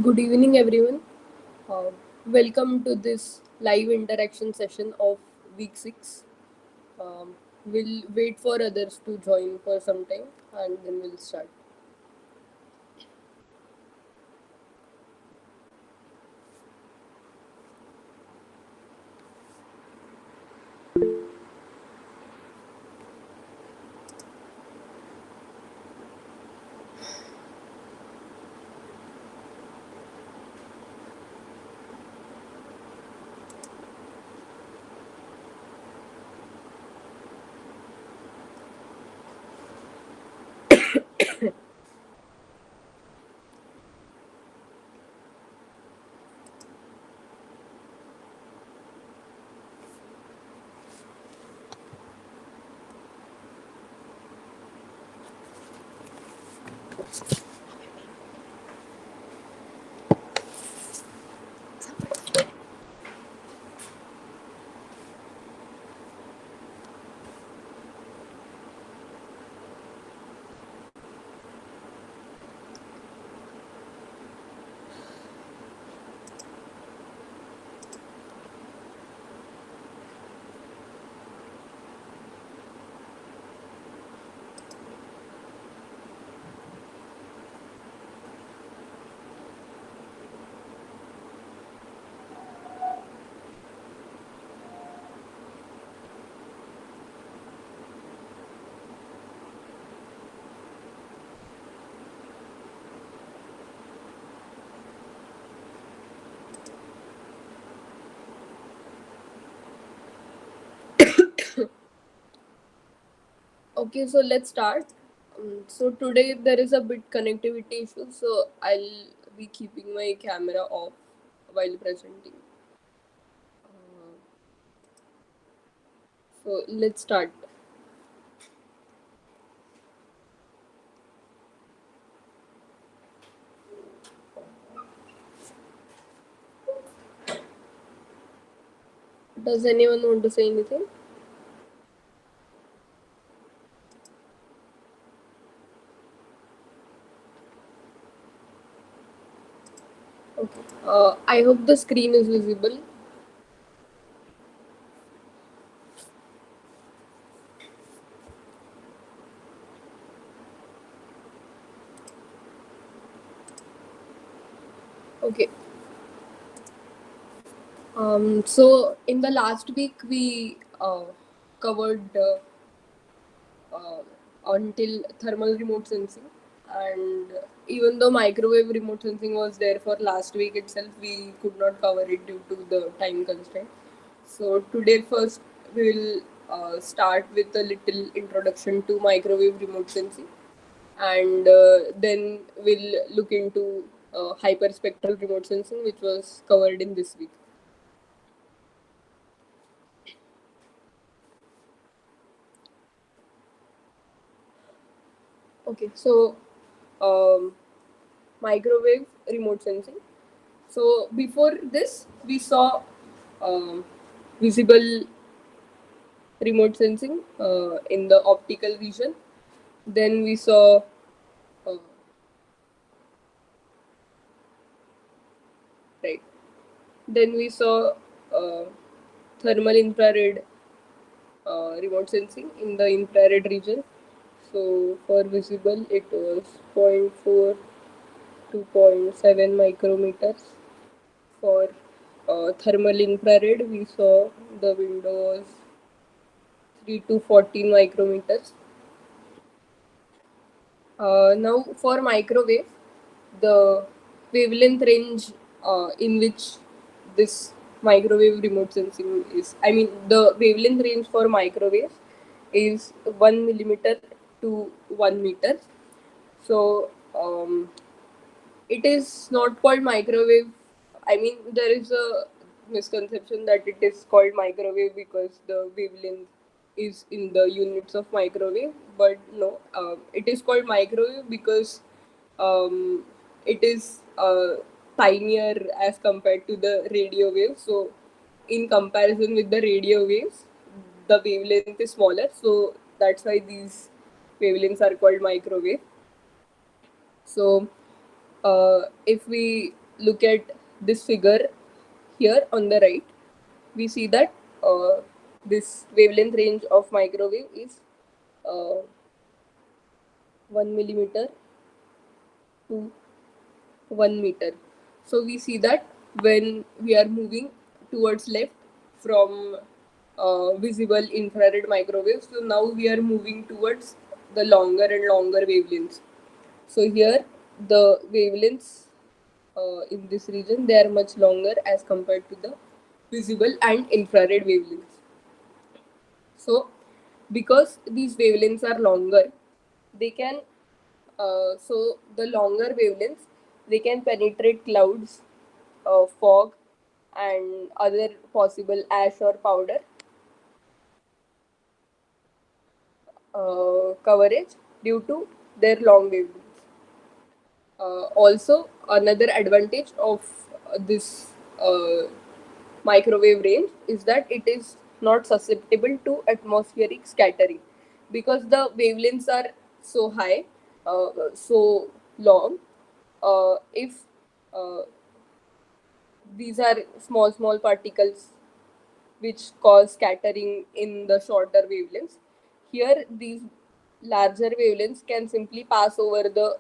Good evening, everyone. Uh, Welcome to this live interaction session of week 6. We'll wait for others to join for some time and then we'll start. Okay, so let's start. So today there is a bit connectivity issue, so I'll be keeping my camera off while presenting. So let's start. Does anyone want to say anything? Okay. I hope the screen is visible. Okay. So in the last week we covered uh, until thermal remote sensing, and even though microwave remote sensing was there for last week itself, we could not cover it due to the time constraint. So today first we will start with a little introduction to microwave remote sensing, and then we'll look into hyperspectral remote sensing, which was covered in this week. Okay, so um, microwave remote sensing. So before this, we saw um, visible remote sensing in the optical region. Then we saw uh, right. Then we saw uh, thermal infrared remote sensing in the infrared region. So for visible, it was zero point 0.4 to zero point 0.7 micrometers. For thermal infrared, we saw the window was 3 to 14 micrometers. Now for microwave, the wavelength range in which this microwave remote sensing is, I mean, the wavelength range for microwave is 1 millimeter to 1 meter. So it is not called microwave. I mean, there is a misconception that it is called microwave because the wavelength is in the units of microwave, but no, it is called microwave because um, it is tinier as compared to the radio wave. So, in comparison with the radio waves, the wavelength is smaller. So, that's why these wavelengths are called microwave. So, if we look at this figure here on the right, we see that this wavelength range of microwave is 1 millimeter to 1 meter. So we see that when we are moving towards left from visible infrared microwaves, so now we are moving towards the longer and longer wavelengths. So here the wavelengths in this region, they are much longer as compared to the visible and infrared wavelengths. So because these wavelengths are longer, they can so the longer wavelengths, they can penetrate clouds, fog, and other possible ash or powder coverage due to their long wavelengths. Also, another advantage of this microwave range is that it is not susceptible to atmospheric scattering because the wavelengths are so high, so long. If uh, these are small particles which cause scattering in the shorter wavelengths, here these larger wavelengths can simply pass over the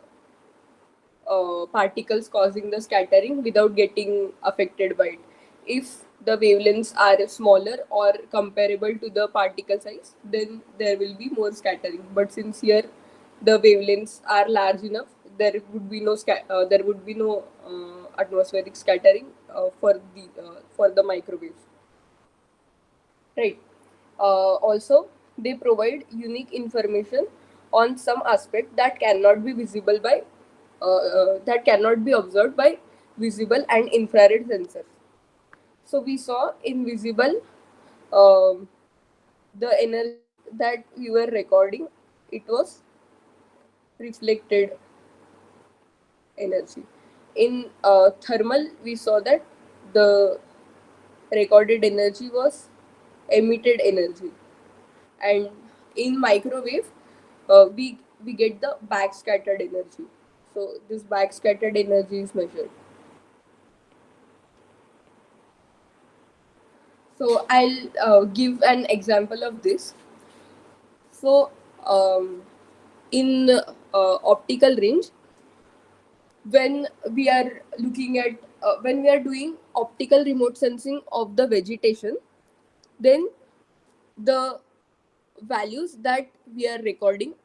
particles causing the scattering without getting affected by it. If the wavelengths are smaller or comparable to the particle size, then there will be more scattering. But since here the wavelengths are large enough, there would be no atmospheric scattering for the microwaves. Right. Also, they provide unique information on some aspect that cannot be visible by that cannot be observed by visible and infrared sensors. So we saw in visible, um, the energy that we were recording, it was reflected energy. In thermal, we saw that the recorded energy was emitted energy, and in microwave, we get the backscattered energy. So this backscattered energy is measured. So I'll give an example of this. So in optical range, when we are looking at when we are doing optical remote sensing of the vegetation, then the values that we are recording,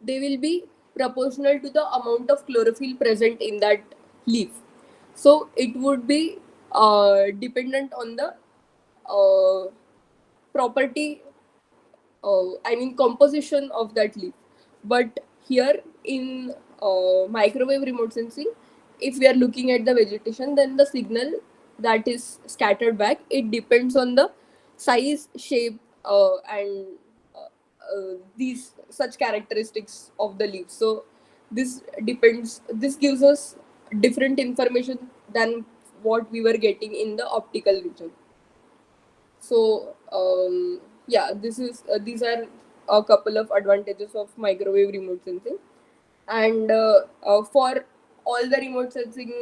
they will be proportional to the amount of chlorophyll present in that leaf. So it would be dependent on the uh, property, I mean composition of that leaf. But here in microwave remote sensing, if we are looking at the vegetation, then the signal that is scattered back, it depends on the size, shape, and these such characteristics of the leaf. So this depends. This gives us different information than what we were getting in the optical region. So yeah, these are a couple of advantages of microwave remote sensing, and for all the remote sensing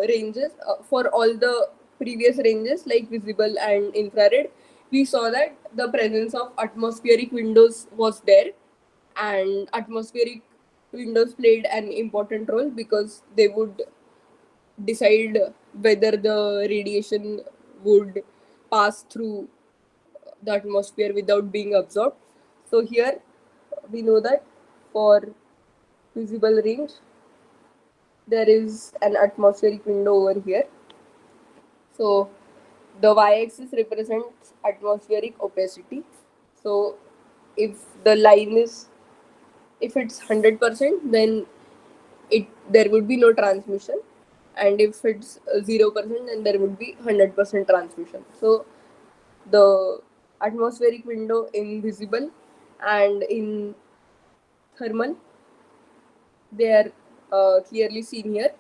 ranges, for all the previous ranges like visible and infrared, we saw that the presence of atmospheric windows was there, and atmospheric windows played an important role because they would decide whether the radiation would pass through the atmosphere without being absorbed. So here we know that for visible range, there is an atmospheric window over here. So the y-axis represents atmospheric opacity. So if the line is, if it's 100%, then it there would be no transmission, and if it's 0%, then there would be 100% transmission. So the atmospheric window in visible and in thermal, they are clearly seen here.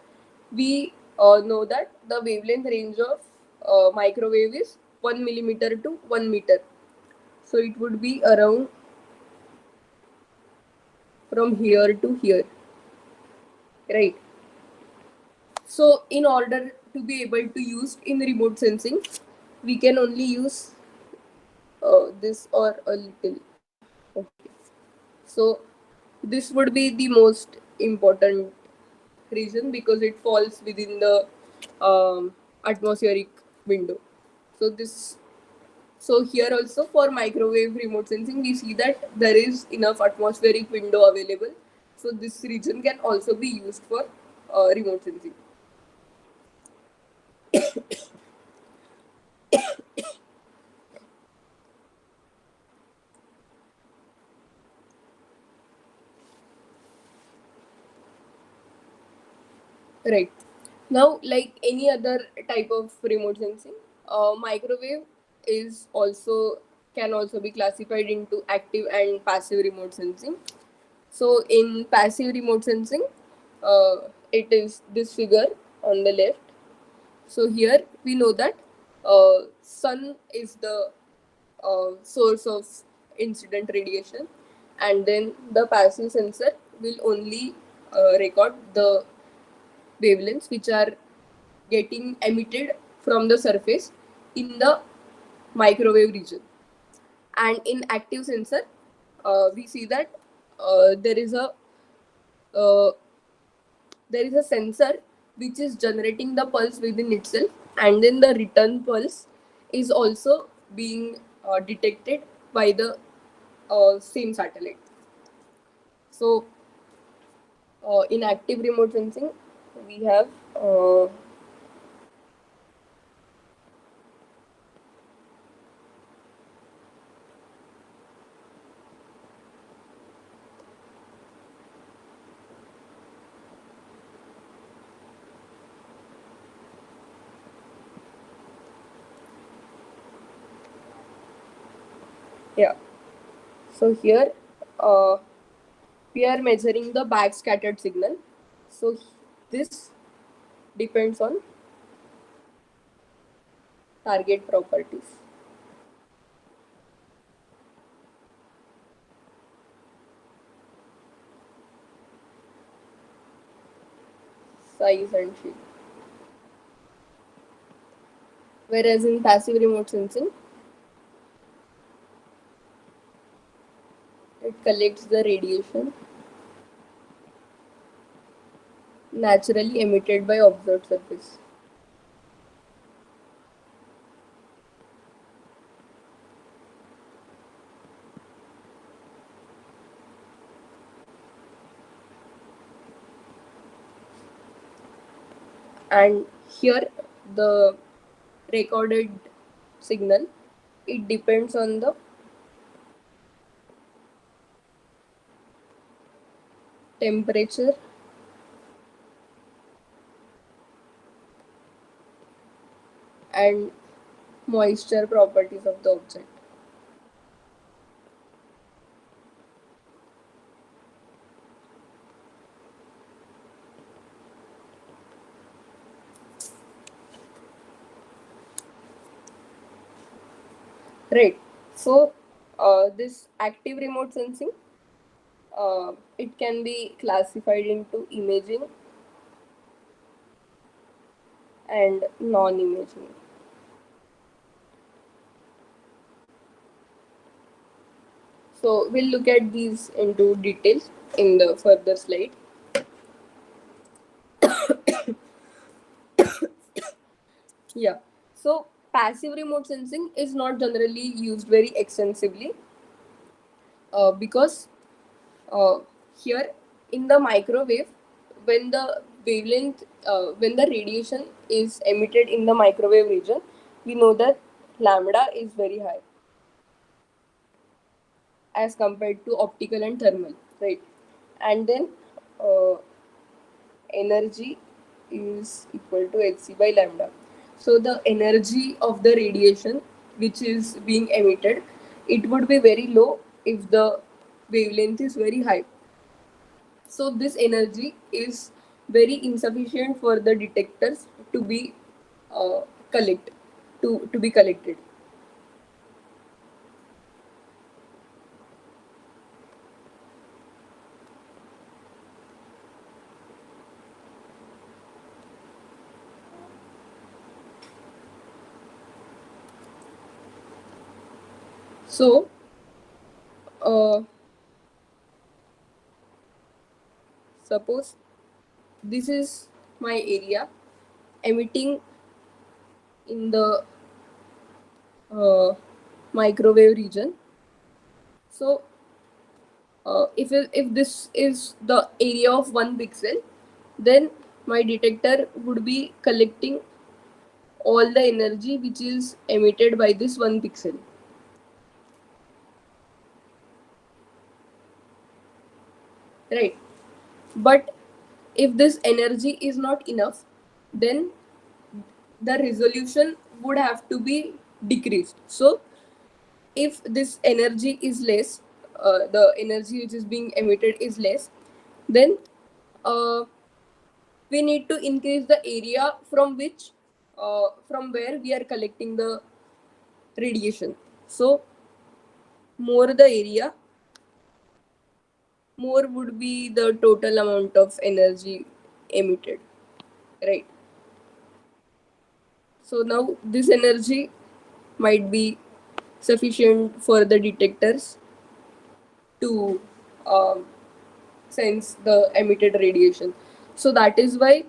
We know that the wavelength range of microwave is 1 millimeter to 1 meter. So it would be around from here to here, right? So in order to be able to use in remote sensing, we can only use this or a little. Okay. So this would be the most important region because it falls within the atmospheric window. So this, so here also for microwave remote sensing, we see that there is enough atmospheric window available. So this region can also be used for remote sensing. Right. Now, like any other type of remote sensing, microwave is also can also be classified into active and passive remote sensing. So in passive remote sensing, it is this figure on the left. So here we know that sun is the source of incident radiation, and then the passive sensor will only record the wavelengths which are getting emitted from the surface in the microwave region. And in active sensor, we see that uh, there is a uh, there is a sensor which is generating the pulse within itself, and then the return pulse is also being detected by the same satellite. So in active remote sensing, we have yeah. So here uh, we are measuring the backscattered signal. So this depends on target properties, size and shape. Whereas in passive remote sensing, it collects the radiation naturally emitted by observed surface. And here the recorded signal, it depends on the temperature and moisture properties of the object. Right. So this active remote sensing, it can be classified into imaging and non-imaging. So we'll look at these into details in the further slide. Yeah. So passive remote sensing is not generally used very extensively because uh, here in the microwave, when the wavelength, when the radiation is emitted in the microwave region, we know that lambda is very high as compared to optical and thermal, right? And then uh, energy is equal to hc by lambda. So the energy of the radiation which is being emitted, it would be very low if the wavelength is very high. So this energy is very insufficient for the detectors to be uh, collect to be collected. So suppose this is my area emitting in the uh, microwave region. So if this is the area of 1 pixel, then my detector would be collecting all the energy which is emitted by this 1 pixel, right? But if this energy is not enough, then the resolution would have to be decreased. So if this energy is less, the energy which is being emitted is less, then uh, we need to increase the area from where we are collecting the radiation. So more the area, more would be the total amount of energy emitted, right? So now this energy might be sufficient for the detectors to um, sense the emitted radiation. So that is why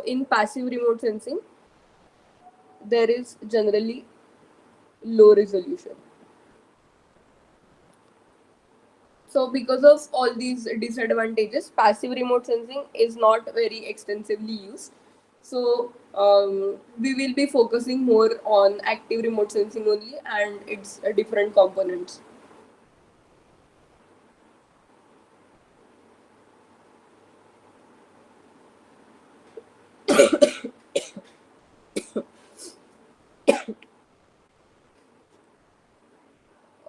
in passive remote sensing there is generally low resolution. So because of all these disadvantages, passive remote sensing is not very extensively used. So we will be focusing more on active remote sensing only and its different components.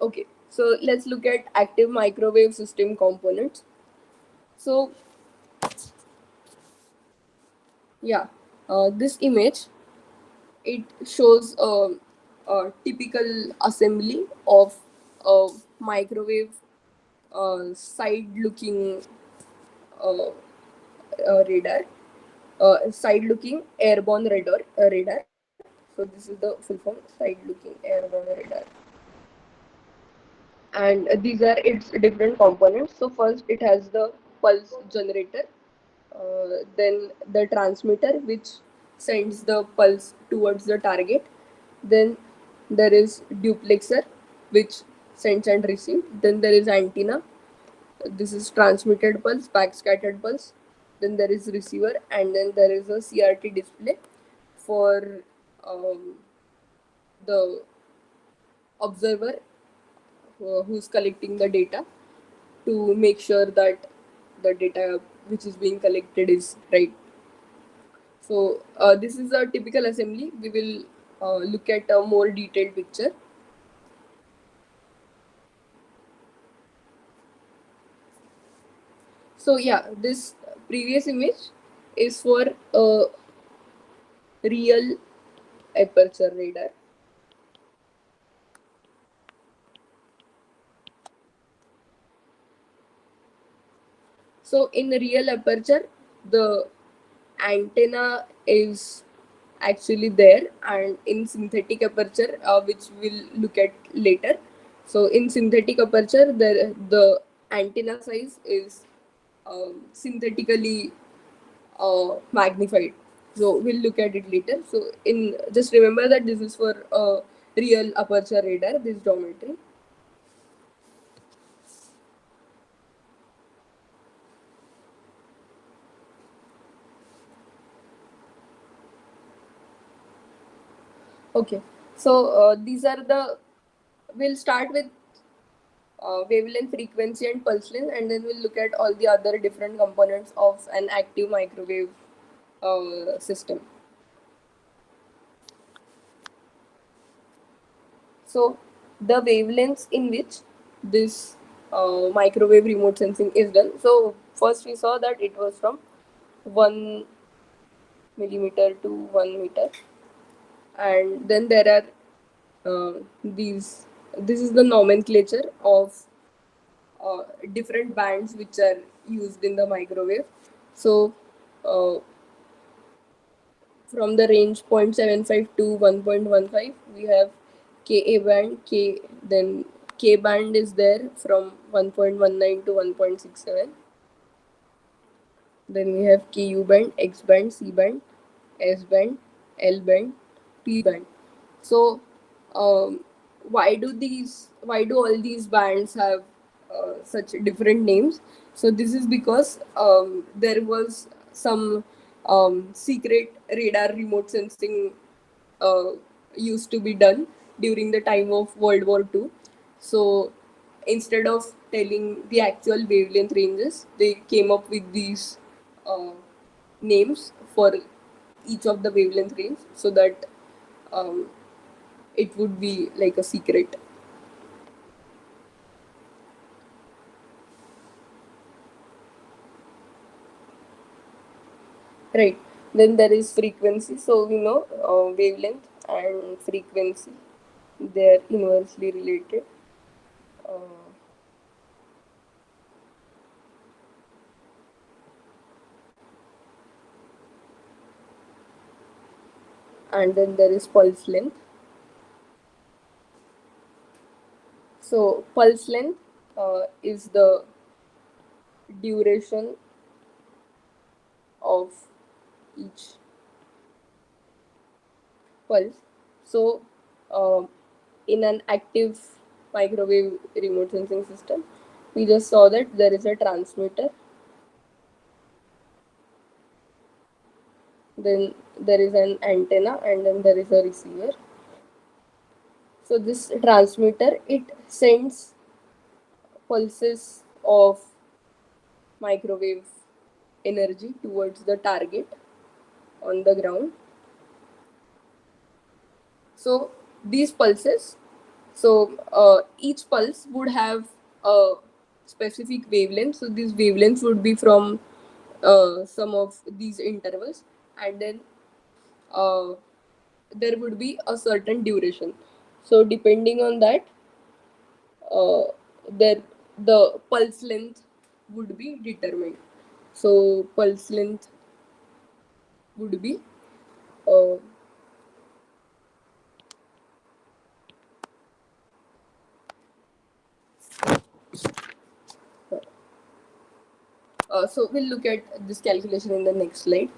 Okay, so let's look at active microwave system components. So yeah, this image, it shows a typical assembly of a microwave side looking uh, radar, side looking airborne radar. So this is the full form, side looking airborne radar. And these are its different components. So first it has the pulse generator, then the transmitter which sends the pulse towards the target, then there is duplexer which sends and receives, then there is antenna, this is transmitted pulse, backscattered pulse, then there is receiver, and then there is a CRT display for um, the observer who's collecting the data to make sure that the data which is being collected is right. So this is a typical assembly. We will look at a more detailed picture. So yeah, this previous image is for a real aperture radar. So in real aperture, the antenna is actually there, and in synthetic aperture, which we'll look at later. So in synthetic aperture, the antenna size is synthetically magnified. So we'll look at it later. So in just remember that this is for real aperture radar. This geometry. Okay. So these are the. We'll start with wavelength, frequency, and pulse length, and then we'll look at all the other different components of an active microwave system. So the wavelengths in which this microwave remote sensing is done. So first we saw that it was from 1 millimeter to 1 meter, and then there are these. This is the nomenclature of different bands which are used in the microwave. So uh, from the range 0.75 to 1.15 we have Ka band, K, then K band is there from 1.19 to 1.67. Then we have Ku band, X band, C band, S band, L band, P band. So, um, why do all these bands have such different names? So this is because there was some secret radar remote sensing uh, used to be done during the time of World War II. So instead of telling the actual wavelength ranges, they came up with these uh, names for each of the wavelength range so that um, it would be like a secret. Right. Then there is frequency. So we know wavelength and frequency, they are inversely related. Uh, and then there is pulse length. So pulse length is the duration of each pulse. So in an active microwave remote sensing system, we just saw that there is a transmitter, then there is an antenna, and then there is a receiver. So this transmitter, it sends pulses of microwave energy towards the target on the ground. So these pulses, so each pulse would have a specific wavelength. So these wavelengths would be from some of these intervals, and then uh, there would be a certain duration. So depending on that, uh, there the pulse length would be determined. So pulse length would be uh, so we'll look at this calculation in the next slide.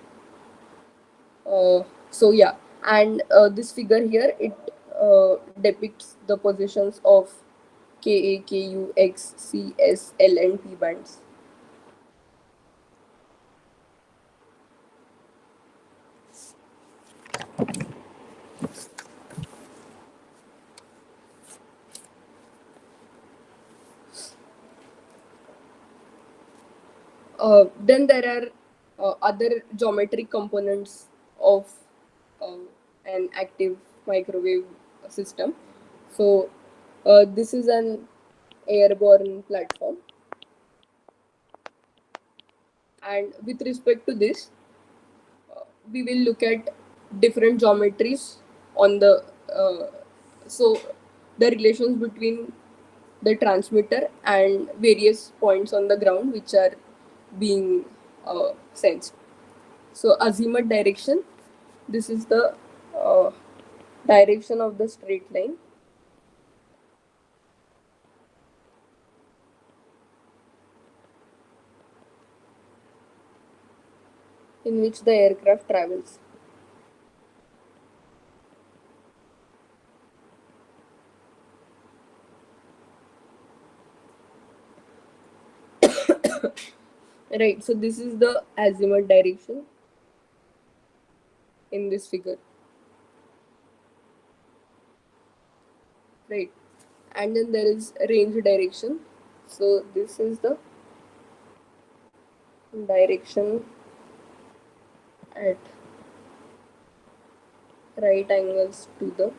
So yeah, and this figure here, it depicts the positions of Ka, Ku, X, C, S, L, and P bands. Then there are other geometric components of uh, an active microwave system. So this is an airborne platform, and with respect to this, we will look at different geometries on the so the relations between the transmitter and various points on the ground which are being sensed. So azimuth direction, this is the uh, direction of the straight line in which the aircraft travels. Right, so this is the azimuth direction in this figure. Right, and then there is range direction. So this is the direction at right angles to the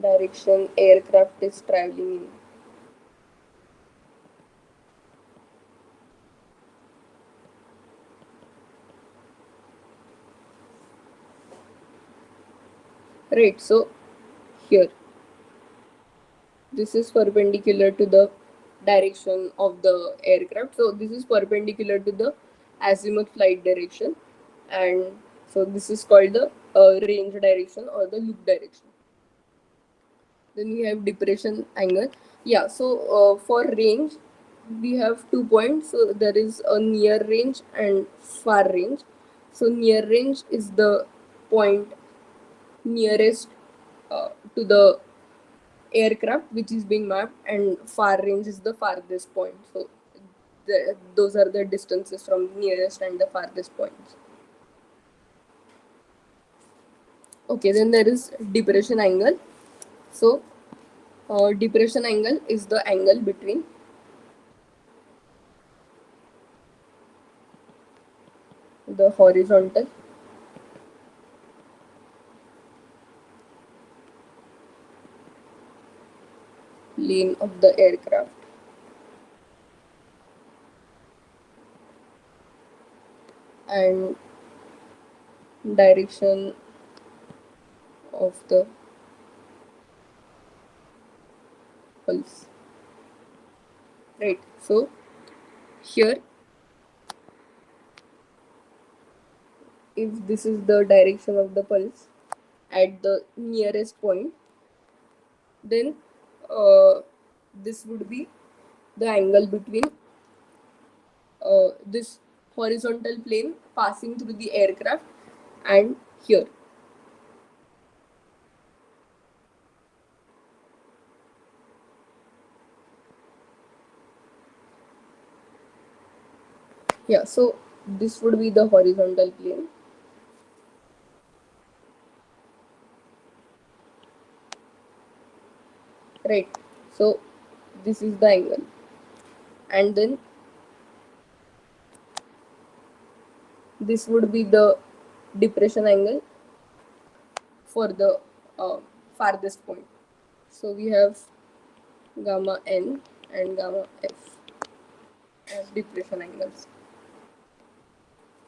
direction aircraft is traveling in. Right, so here this is perpendicular to the direction of the aircraft. So this is perpendicular to the azimuth flight direction, and So this is called the range direction or the loop direction. Then we have depression angle. Yeah, so for range we have 2 points. So there is a near range and far range. So near range is the point nearest to the aircraft which is being mapped, and far range is the farthest point. So those are the distances from nearest and the farthest points. Okay, then there is depression angle. So depression angle is the angle between the horizontal plane of the aircraft and direction of the pulse. Right. So here, if this is the direction of the pulse at the nearest point, then this would be the angle between this horizontal plane passing through the aircraft and here. Yeah, so this would be the horizontal plane. Right. So this is the angle. And then this would be the depression angle for the farthest point. So we have gamma n and gamma f as depression angles.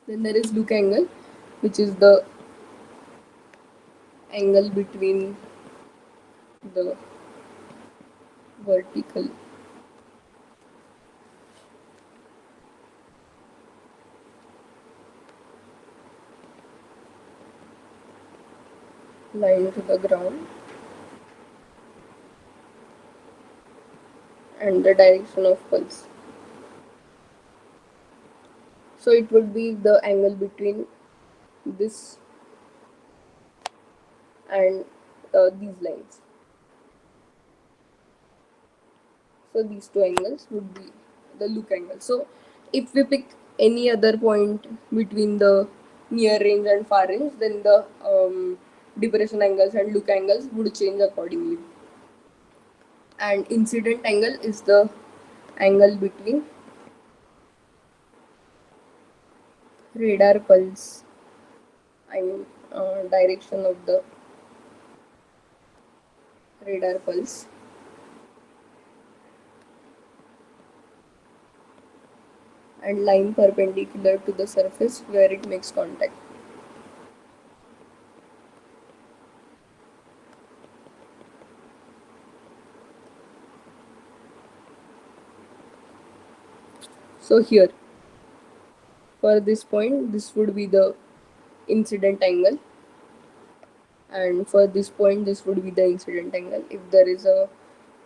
Then there is look angle, which is the angle between the vertical line to the ground and the direction of pulse. So it would be the angle between this and these lines. So these two angles would be the look angle. So if we pick any other point between the near range and far range, then the depression angles and look angles would change accordingly. And incident angle is the angle between radar pulse, I mean direction of the radar pulse, and line perpendicular to the surface where it makes contact. So here, for this point, this would be the incident angle, and for this point, this would be the incident angle. If there is a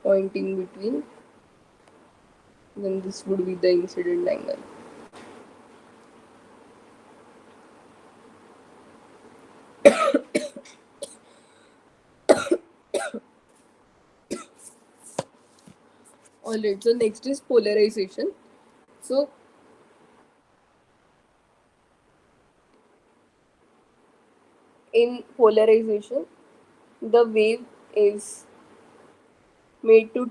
point in between, then this would be the incident angle. Alright, so next is polarization. So in polarization, the wave is made to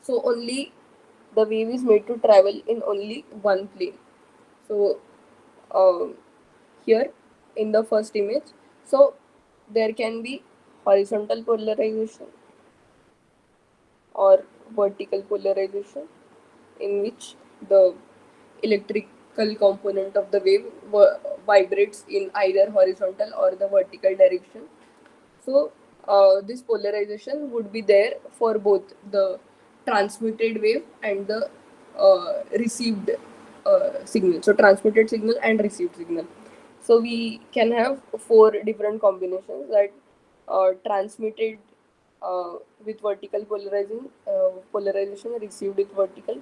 so only the wave is made to travel in only one plane. So um, here in the first image, so there can be horizontal polarization or vertical polarization, in which the electrical component of the wave vibrates in either horizontal or the vertical direction. So this polarization would be there for both the transmitted wave and the received signal. So transmitted signal and received signal. So we can have four different combinations that transmitted with vertical polarization, received with vertical,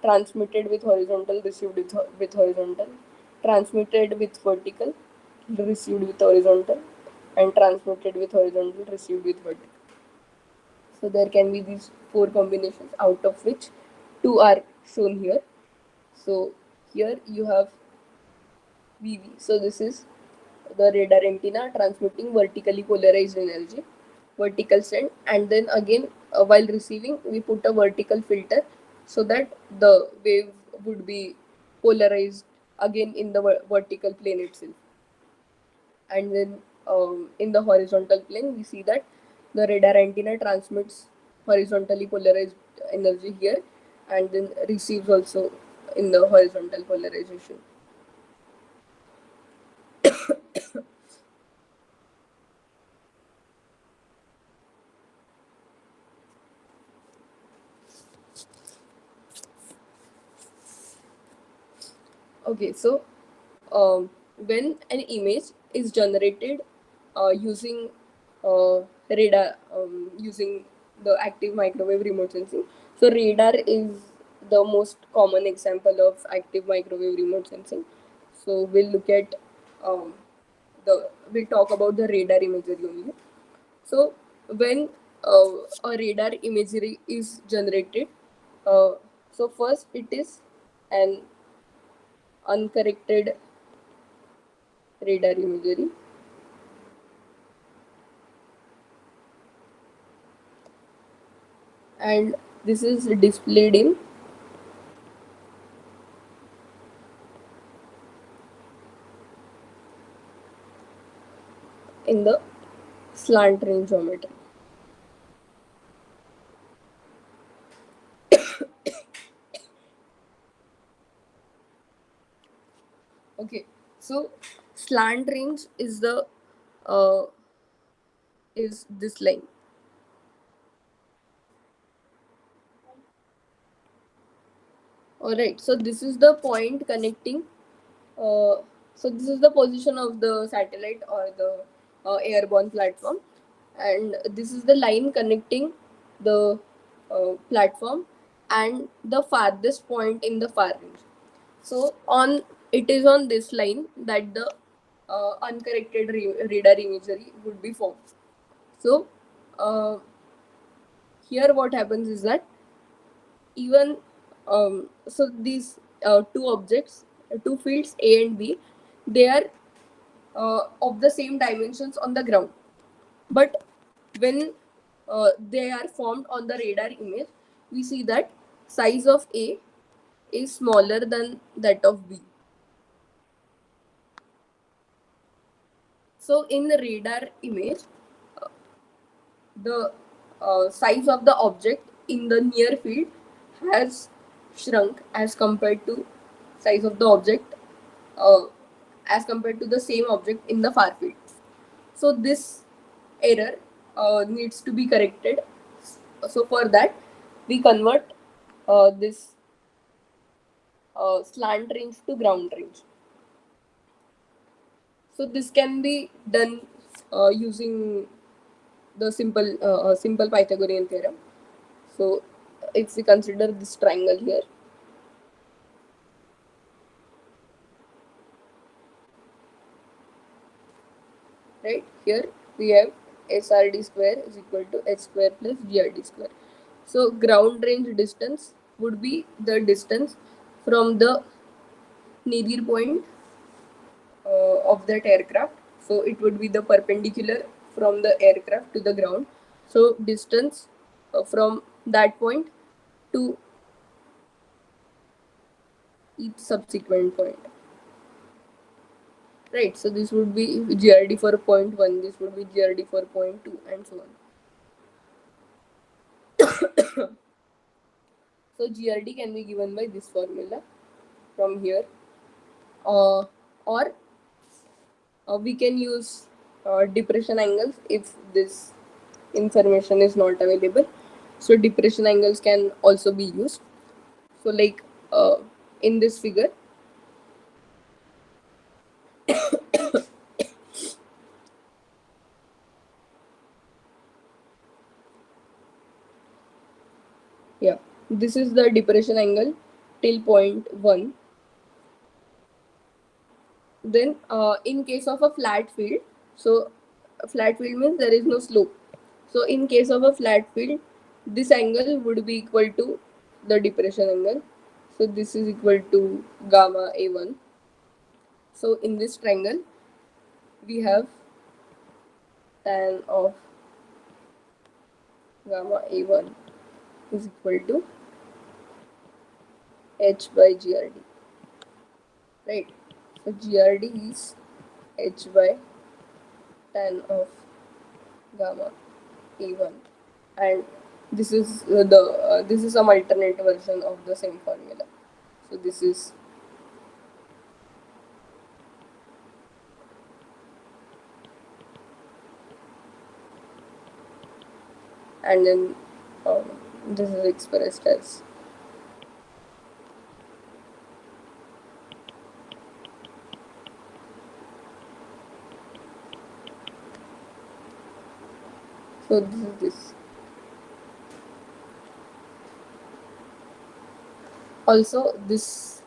transmitted with horizontal, received with horizontal, transmitted with vertical, received with horizontal, and transmitted with horizontal, received with vertical. So there can be these four combinations, out of which two are shown here. So here you have VV. So this is the radar antenna transmitting vertically polarized energy, vertical send, and then again while receiving we put a vertical filter so that the wave would be polarized again in the vertical plane itself. And then in the horizontal plane we see that the radar antenna transmits horizontally polarized energy here and then receives also in the horizontal polarization. Okay, so when an image is generated using radar, using the active microwave remote sensing, so radar is the most common example of active microwave remote sensing. So we'll look at um, we'll talk about the radar imagery only. So when a radar imagery is generated, uh, so first it is an uncorrected radar imagery, and this is displayed in the slant range geometry. Okay, so slant range is the uh, is this line. All right, so this is the point connecting. Uh, so this is the position of the satellite or the airborne platform, and this is the line connecting the platform and the farthest point in the far range. So on it is on this line that the uncorrected radar imagery would be formed. So uh, here what happens is that even so these two objects, two fields A and B, they are of the same dimensions on the ground. But when they are formed on the radar image, we see that size of A is smaller than that of B. So in the radar image, the size of the object in the near field has shrunk as compared to size of the object uh, as compared to the same object in the far field. So this error needs to be corrected. So for that, we convert this slant range to ground range. So this can be done using the simple Pythagorean theorem. So if we consider this triangle here, right here we have SRD square is equal to h square plus GRD square. So ground range distance would be the distance from the nadir point of that aircraft. So it would be the perpendicular from the aircraft to the ground. So distance from that point to each subsequent point. Right, so this would be GRD for point 1, this would be GRD for point 2, and so on. So GRD can be given by this formula from here, or we can use depression angles if this information is not available. So depression angles can also be used. So like in this figure, This is the depression angle till point 1. Then in case of a flat field, so a flat field means there is no slope. So in case of a flat field, this angle would be equal to the depression angle. So this is equal to gamma A1. So in this triangle, we have tan of gamma A1 is equal to H by GRD, right? So GRD is H by tan of gamma A1, and this is some alternate version of the same formula. So this is, and then um, this is expressed as, so this is this. Also this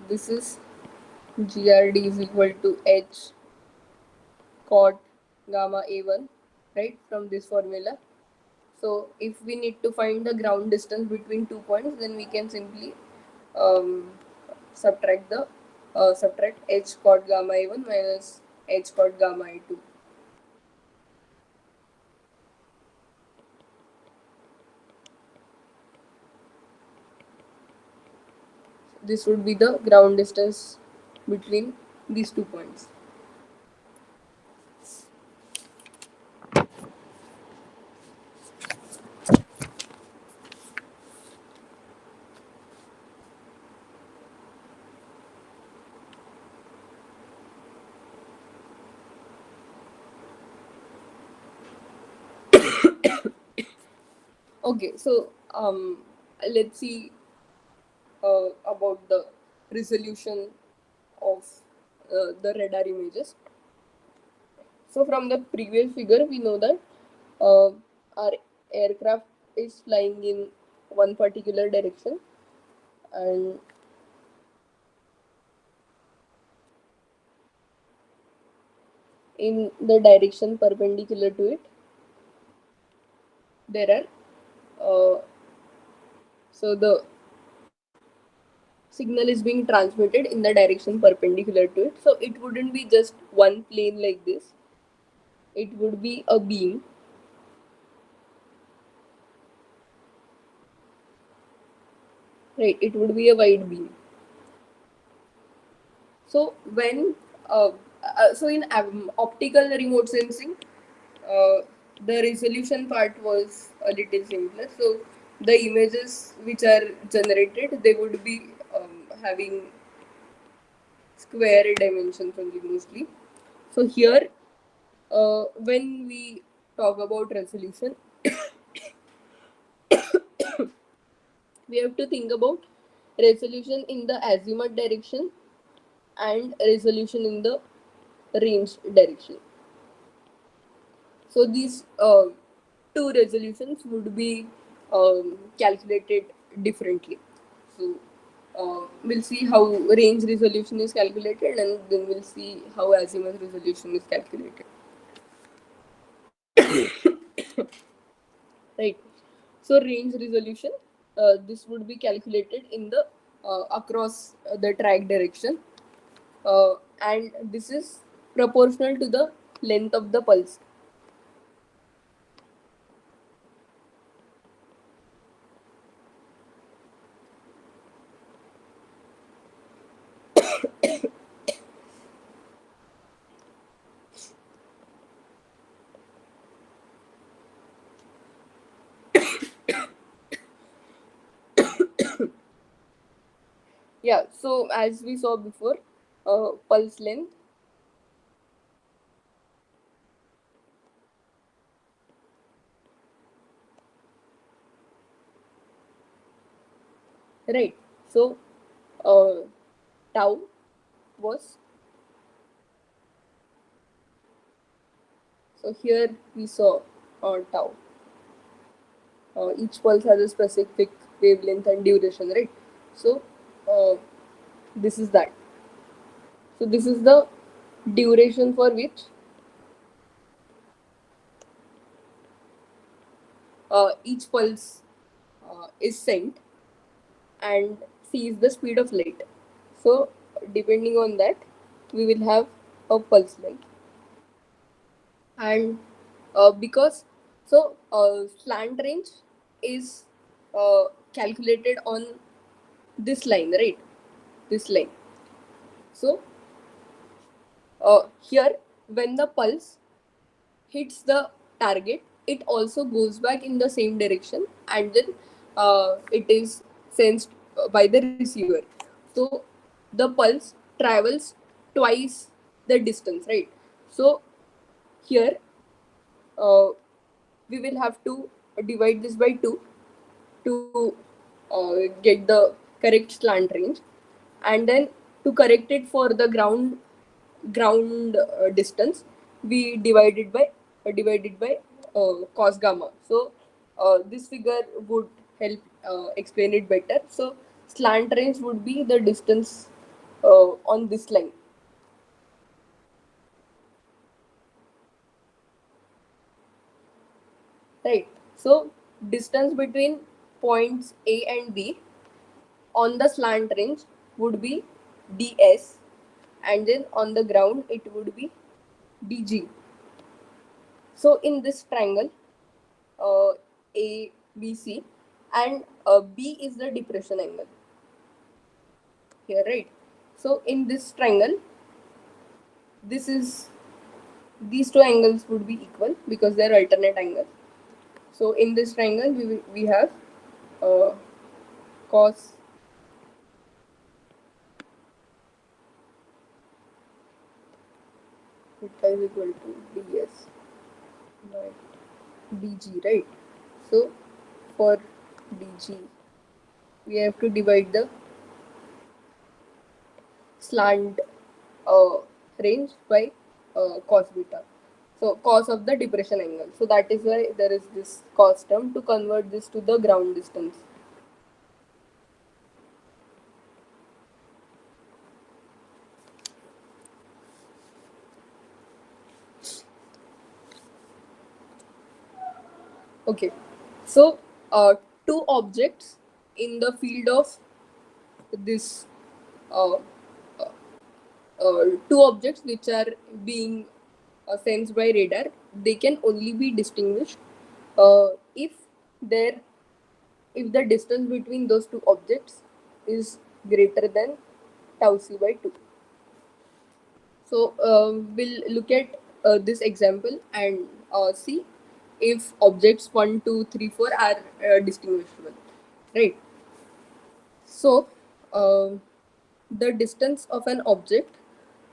is GRD is equal to H cot gamma A1, right, from this formula. So if we need to find the ground distance between 2 points, then we can simply um, subtract H cot gamma A1 minus H cot gamma A2. This would be the ground distance between these 2 points. Okay, so let's see about the resolution of the radar images. So from the previous figure, we know that our aircraft is flying in one particular direction, and in the direction perpendicular to it, there are so the signal is being transmitted in the direction perpendicular to it. So it wouldn't be just one plane like this. It would be a beam, right? It would be a wide beam. So when so in optical remote sensing, uh, the resolution part was a little simpler. So the images which are generated, they would be having square dimensions only mostly. So here, when we talk about resolution, we have to think about resolution in the azimuth direction and resolution in the range direction. So these two resolutions would be calculated differently. So we'll see how range resolution is calculated, and then we'll see how azimuth resolution is calculated. Right. So range resolution, this would be calculated in the across the track direction, and this is proportional to the length of the pulse. Yeah. So as we saw before, pulse length, right? So uh, tau was, so here we saw tau. Each pulse has a specific wavelength and duration, right? So this is that. So this is the duration for which each pulse is sent, and c is the speed of light. So depending on that, we will have a pulse length. And because slant range is calculated on this line, right? This line. So here, when the pulse hits the target, it also goes back in the same direction, and then it is sensed by the receiver. So the pulse travels twice the distance, right? So here uh, we will have to divide this by 2 to get the correct slant range, and then to correct it for the ground distance, we divided by cos gamma. So this figure would help explain it better. So slant range would be the distance on this line, right? So distance between points A and B on the slant range would be ds, and then on the ground it would be dg. So in this triangle, uh, A, B, C, and B is the depression angle here, right? So in this triangle, this is these two angles would be equal because they are alternate angles. So in this triangle, we have uh, cos theta is equal to ds by dg, right? So for dg, we have to divide the slant uh, range by cos beta. So cos of the depression angle. So that is why there is this cos term to convert this to the ground distance. Okay. So two objects in the field of this uh, two objects which are being sensed by radar, they can only be distinguished if there if the distance between those two objects is greater than tau c by 2. So we'll look at this example and see if objects 1, 2, 3, 4 are distinguishable, right? So the distance of an object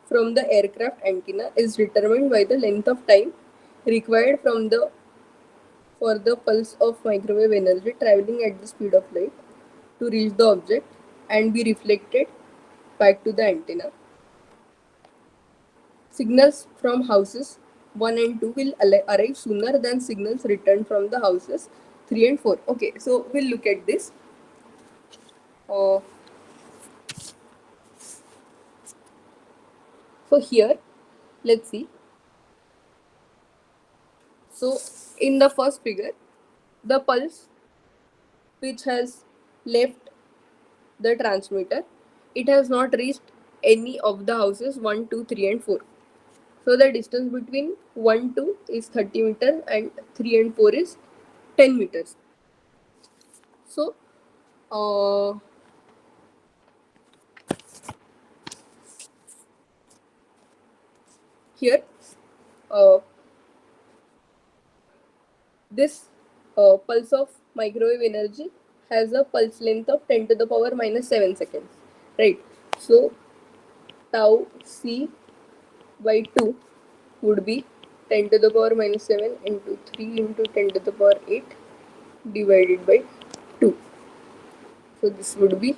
from the aircraft antenna is determined by the length of time required for the pulse of microwave energy traveling at the speed of light to reach the object and be reflected back to the antenna. Signals from houses 1 and 2 will arrive sooner than signals returned from the houses 3 and 4. Okay, so we'll look at this. Uh, so here, let's see. So in the first figure, the pulse which has left the transmitter, it has not reached any of the houses 1, 2, 3 and 4. So the distance between 1, 2 is 30 meters and 3 and 4 is 10 meters. So here uh, this pulse of microwave energy has a pulse length of 10 to the power minus 7 seconds, right? So tau c by 2 would be 10 to the power minus 7 into 3 into 10 to the power 8 divided by 2. So this would be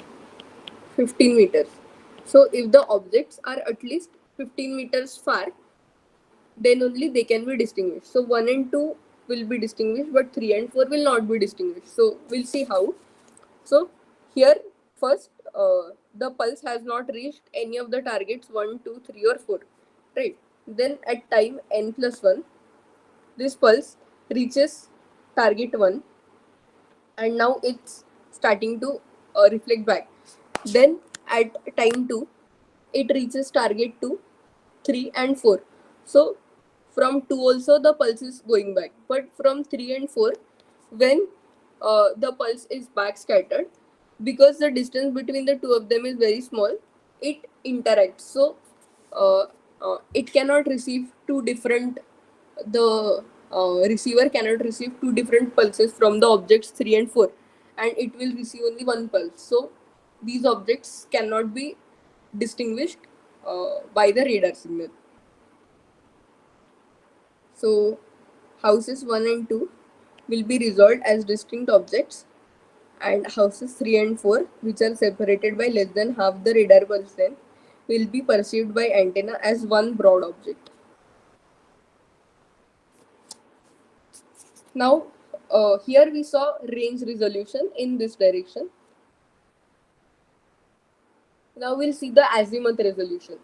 15 meters. So if the objects are at least 15 meters far, then only they can be distinguished. So 1 and 2 will be distinguished, but 3 and 4 will not be distinguished. So we'll see how. So here first the pulse has not reached any of the targets 1, 2, 3 or 4, right? Then at time n plus 1, this pulse reaches target 1 and now it's starting to reflect back. Then at time 2, it reaches target 2, 3 and 4. So from 2 also the pulse is going back, but from 3 and 4, when the pulse is back scattered, because the distance between the two of them is very small, it interacts. So uh, it cannot receive two different, the receiver cannot receive two different pulses from the objects 3 and 4, and it will receive only one pulse. So these objects cannot be distinguished by the radar signal. So houses 1 and 2 will be resolved as distinct objects, and houses 3 and 4, which are separated by less than half the radar pulse length, will be perceived by antenna as one broad object. Now, here we saw range resolution in this direction. Now we'll see the azimuth resolution.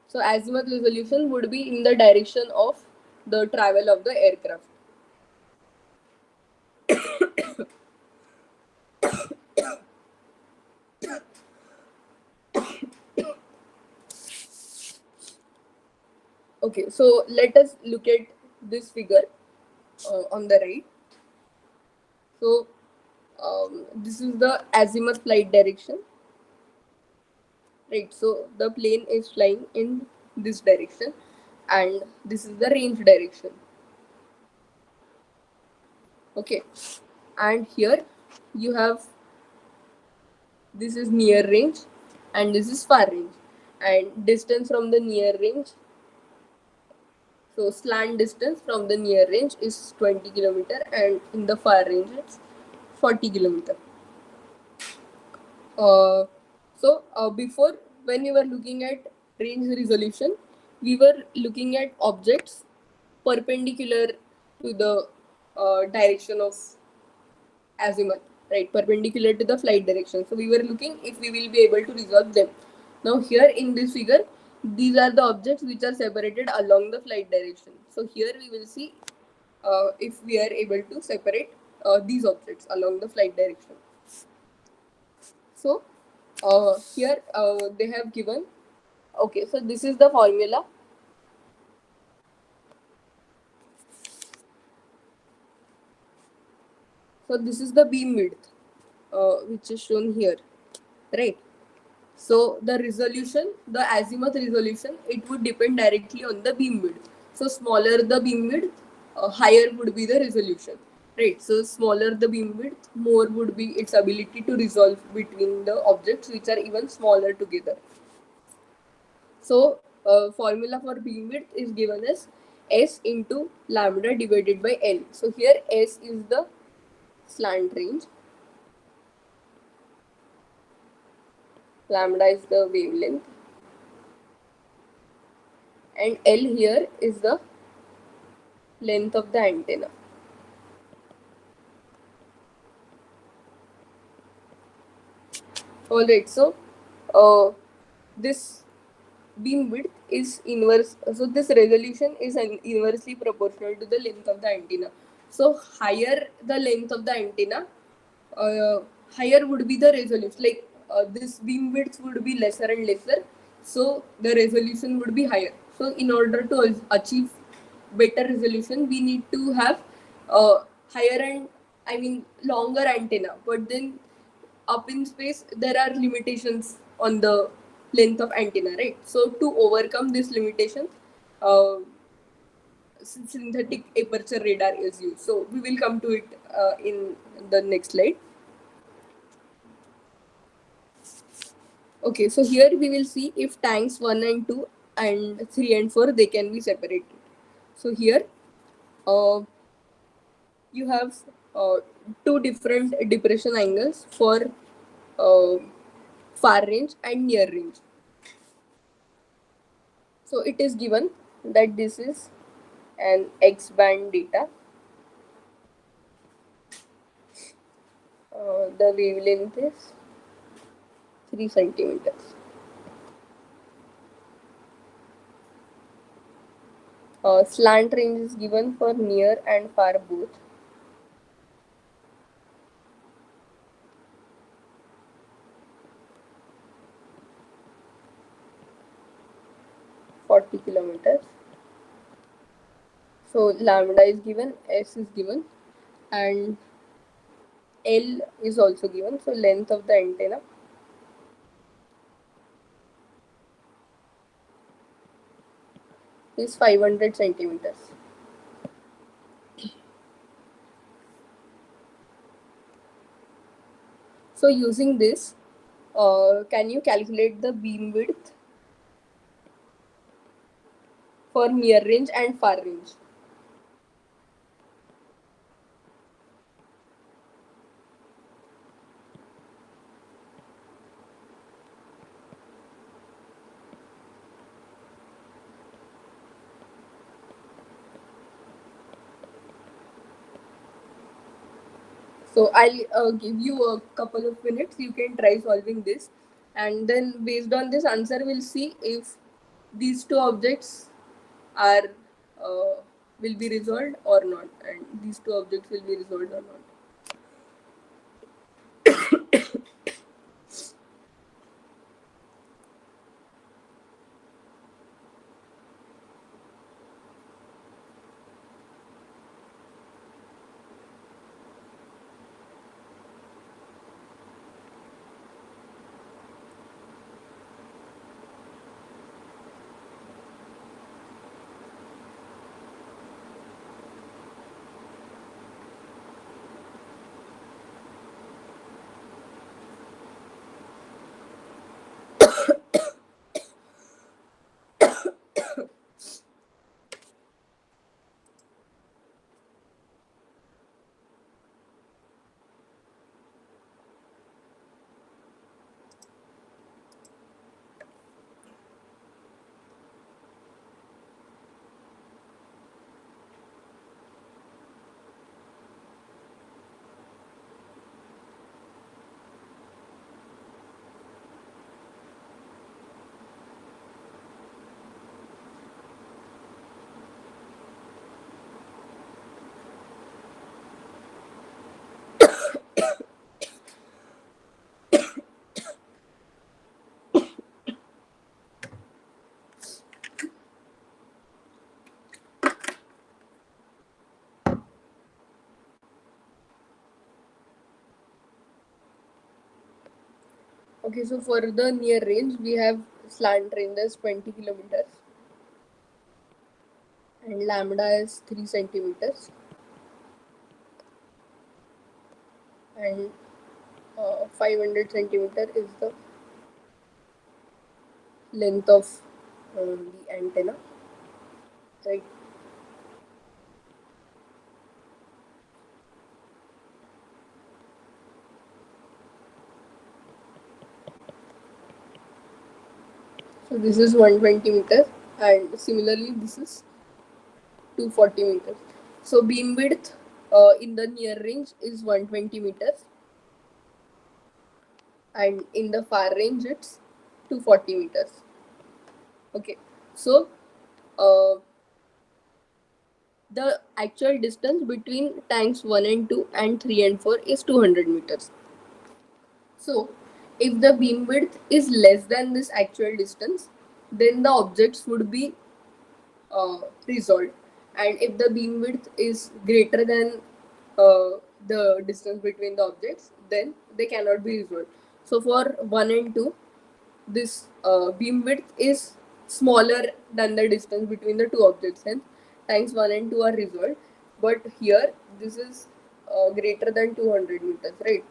So azimuth resolution would be in the direction of the travel of the aircraft. Okay, so let us look at this figure on the right. So this is the azimuth flight direction, right? So the plane is flying in this direction, and this is the range direction. Okay, and here you have, this is near range and this is far range, and distance from the near range, so slant distance from the near range is 20 kilometer, and in the far range it's 40 kilometer. Before, when we were looking at range resolution, we were looking at objects perpendicular to the direction of azimuth, right? Perpendicular to the flight direction. So we were looking if we will be able to resolve them. Now here in this figure, these are the objects which are separated along the flight direction. So here we will see if we are able to separate these objects along the flight direction. So here they have given, okay, so this is the formula. So this is the beam width which is shown here, right? So the resolution, the azimuth resolution, it would depend directly on the beam width. So smaller the beam width, higher would be the resolution, right? So smaller the beam width, more would be its ability to resolve between the objects which are even smaller together. So formula for beam width is given as S into lambda divided by L. So here S is the slant range, lambda is the wavelength, and L here is the length of the antenna. Alright, so this beam width is inverse, so this resolution is inversely proportional to the length of the antenna. So higher the length of the antenna, higher would be the resolution, like this beam width would be lesser and lesser, so the resolution would be higher. So in order to achieve better resolution, we need to have higher and, I mean, longer antenna, but then up in space there are limitations on the length of antenna, right? So to overcome this limitation, uh, synthetic aperture radar is used. So we will come to it in the next slide. Okay, so here we will see if tanks 1 and 2 and 3 and 4, they can be separated. So here you have two different depression angles for uh, far range and near range. So it is given that this is an X band data. The wavelength is 3 centimeters. Slant range is given for near and far both. 40 kilometers. So lambda is given, S is given, and L is also given. So length of the antenna is 500 centimeters. So using this, can you calculate the beam width for near range and far range? So I'll give you a couple of minutes. You can try solving this, and then based on this answer, we'll see if these two objects are will be resolved or not, and these two objects will be resolved or not. Okay, so for the near range, we have slant range as 20 kilometers and lambda is 3 centimeters, and 500 centimeter is the length of the antenna, right? So this is 120 meters, and similarly this is 240 meters. So beam width in the near range is 120 meters, and in the far range it's 240 meters. Okay, so uh, the actual distance between tanks 1 and 2 and 3 and 4 is 200 meters. So if the beam width is less than this actual distance, then the objects would be resolved, and if the beam width is greater than the distance between the objects, then they cannot be resolved. So for 1 and 2, this beam width is smaller than the distance between the two objects, hence tanks 1 and 2 are resolved. But here this is greater than 200 meters, right?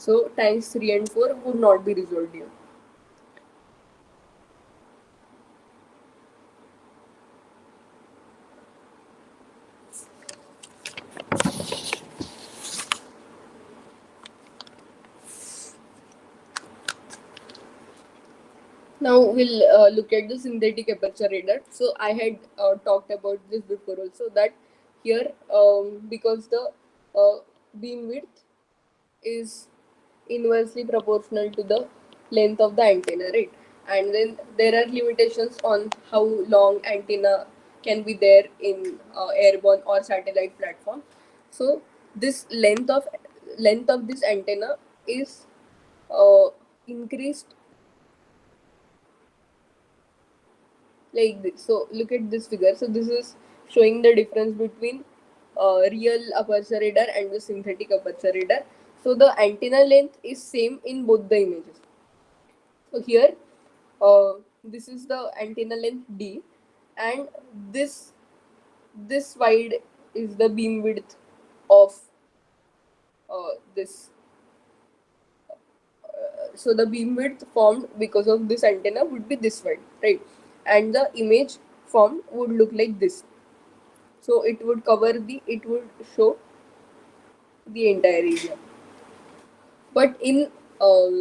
So tanks 3 and 4 would not be resolved here. Now we'll look at the synthetic aperture radar. So I had talked about this before also, that here because the beam width is inversely proportional to the length of the antenna, right? And then there are limitations on how long antenna can be there in airborne or satellite platform. So this length of this antenna is uh, increased like this. So look at this figure. So this is showing the difference between real aperture radar and the synthetic aperture radar. So the antenna length is same in both the images. So here, this is the antenna length D, and this this wide is the beam width of this. So the beam width formed because of this antenna would be this wide, right? And the image formed would look like this. So it would show the entire area. But in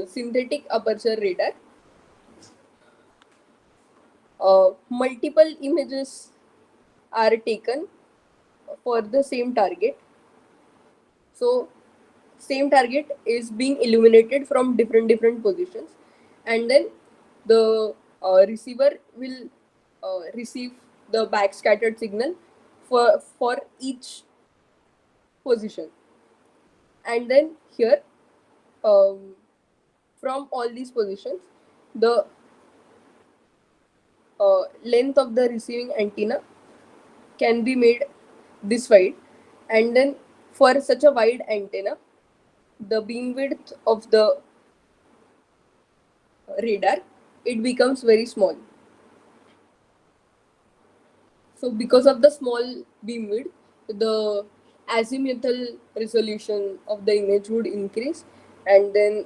synthetic aperture radar, multiple images are taken for the same target. So same target is being illuminated from different positions, and then the receiver will receive the backscattered signal for each position. And then here, um, from all these positions, the length of the receiving antenna can be made this wide, and then for such a wide antenna, the beam width of the radar, it becomes very small. So because of the small beam width, the azimuthal resolution of the image would increase, and then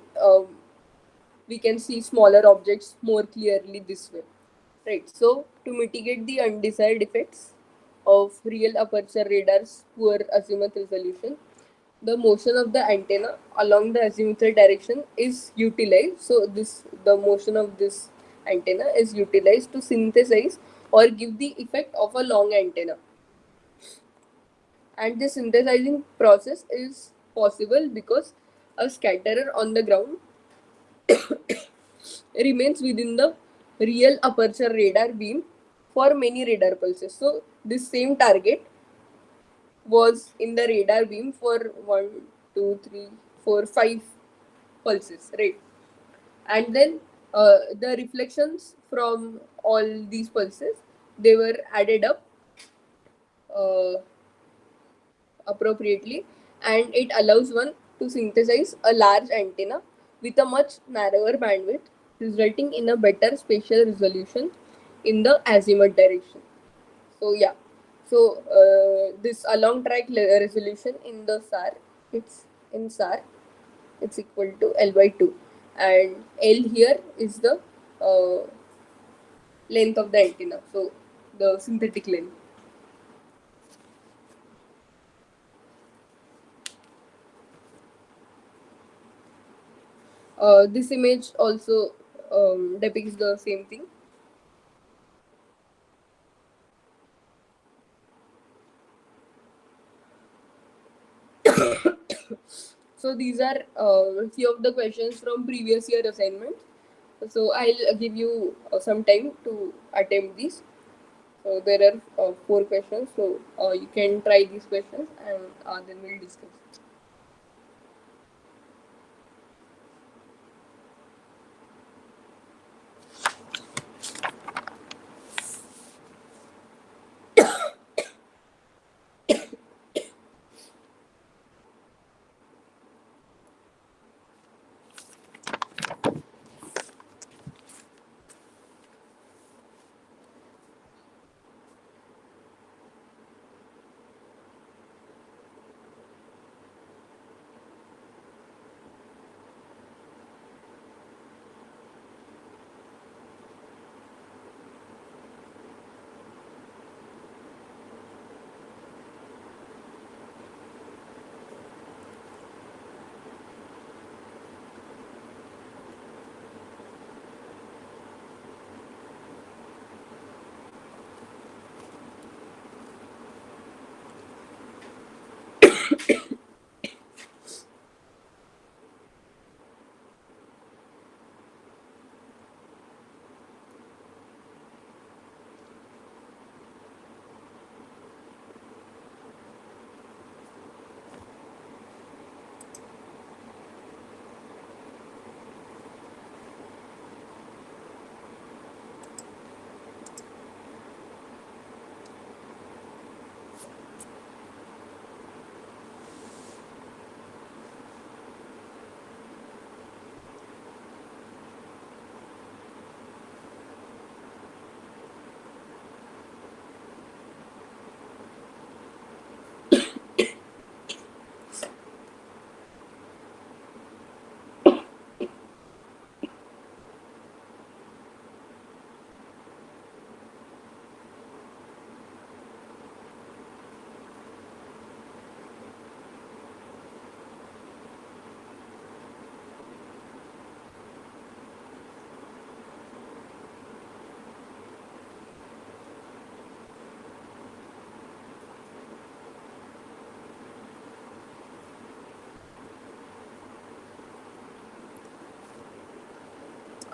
we can see smaller objects more clearly this way. Right. So to mitigate the undesired effects of real aperture radar's poor azimuth resolution, the motion of the antenna along the azimuthal direction is utilized. So the motion of this antenna is utilized to synthesize or give the effect of a long antenna. And this synthesizing process is possible because a scatterer on the ground remains within the real aperture radar beam for many radar pulses. So this same target was in the radar beam for 1, 2, 3, 4, 5 pulses, right? And then the reflections from all these pulses, they were added up uh, appropriately, and it allows one to synthesize a large antenna with a much narrower bandwidth, resulting in a better spatial resolution in the azimuth direction. So yeah, so this along track resolution in the SAR, it's in SAR, it's equal to L by 2, and L here is the uh, length of the antenna, so the synthetic length. This image also depicts the same thing. So these are few of the questions from previous year assignments. So I'll give you some time to attempt these. So there are 4 questions. So you can try these questions, and then we'll discuss.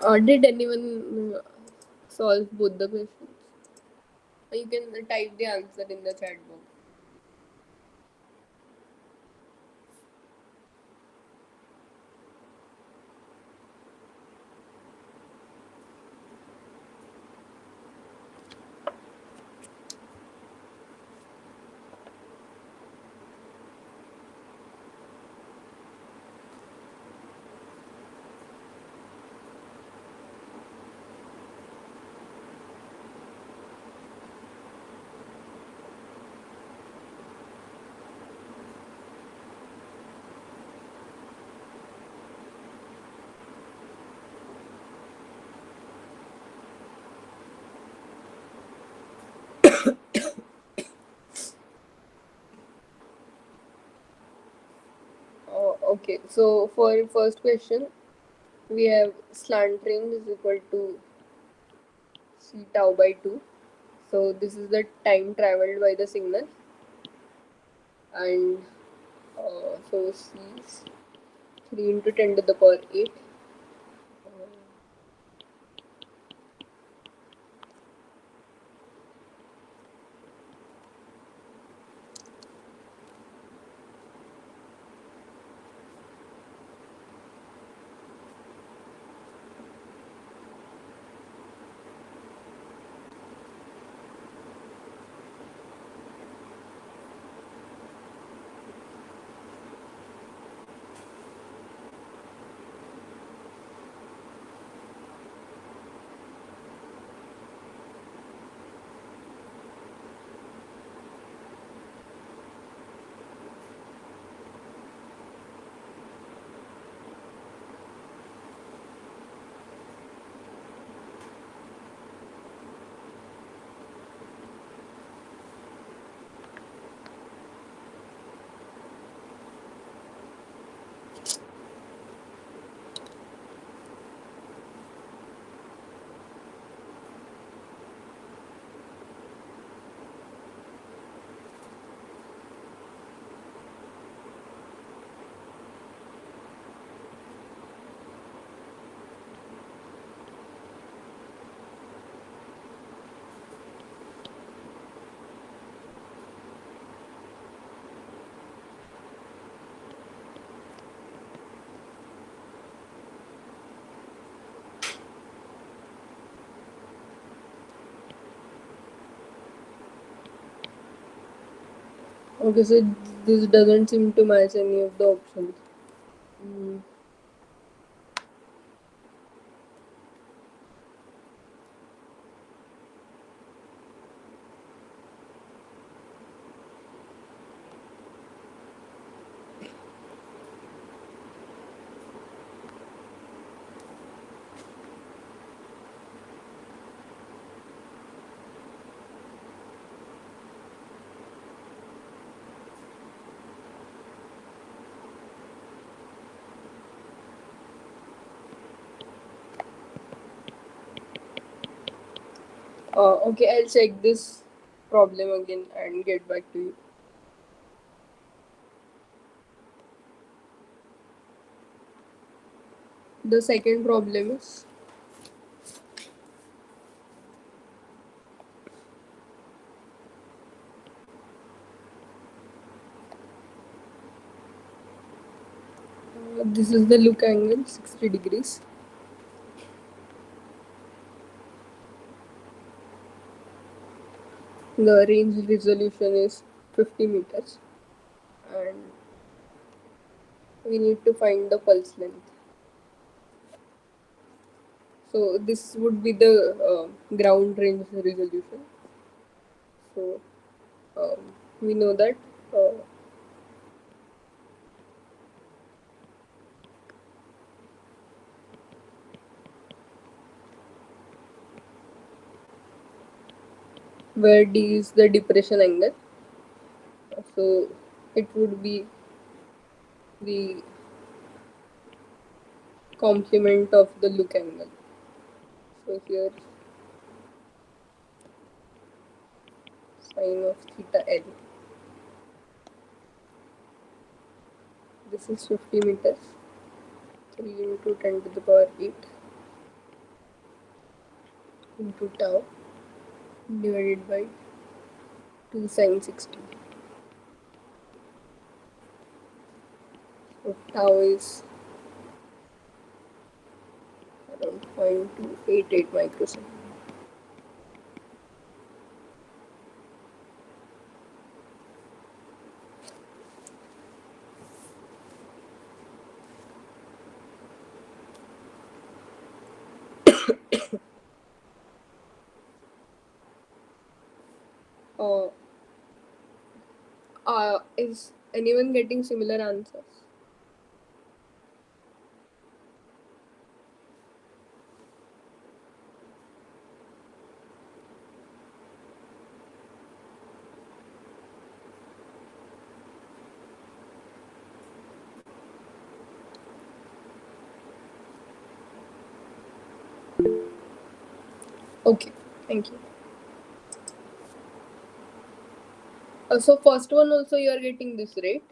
Did anyone solve both the questions? You can type the answer in the chat box. Okay, so for first question, we have slant range is equal to c tau by 2. So this is the time traveled by the signal, and so c is 3 into 10 to the power 8. Okay, so this doesn't seem to match any of the options. Mm. Okay, I'll check this problem again and get back to you. The second problem is this is the look angle 60 degrees. The range resolution is 50 meters, and we need to find the pulse length. So this would be the ground range resolution. So we know that uh, where D is the depression angle. So it would be the complement of the look angle. So here sine of theta L. This is 50 meters. 3 into 10 to the power 8. into tau divided by 2 sin 60. So tau is around 0.288 microsecond. Uh, is anyone getting similar answers? Okay, thank you. So first one also you are getting this, right?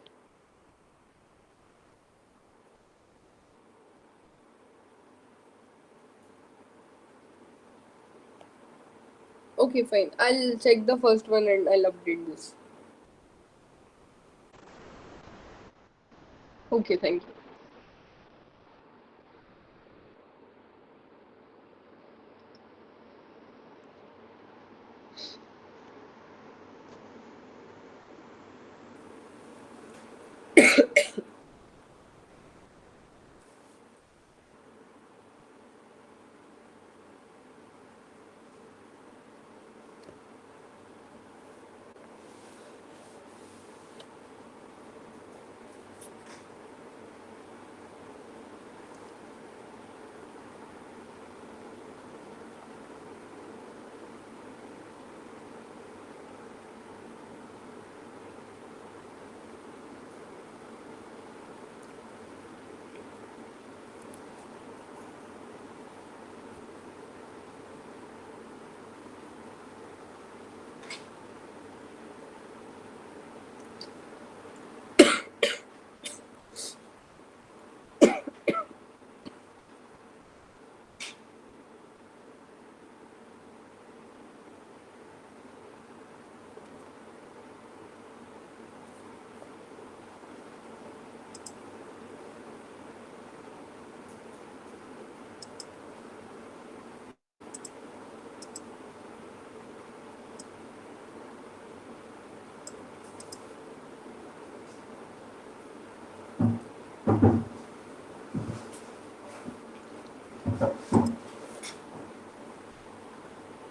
Okay, fine. I'll check the first one and I'll update this. Okay, thank you.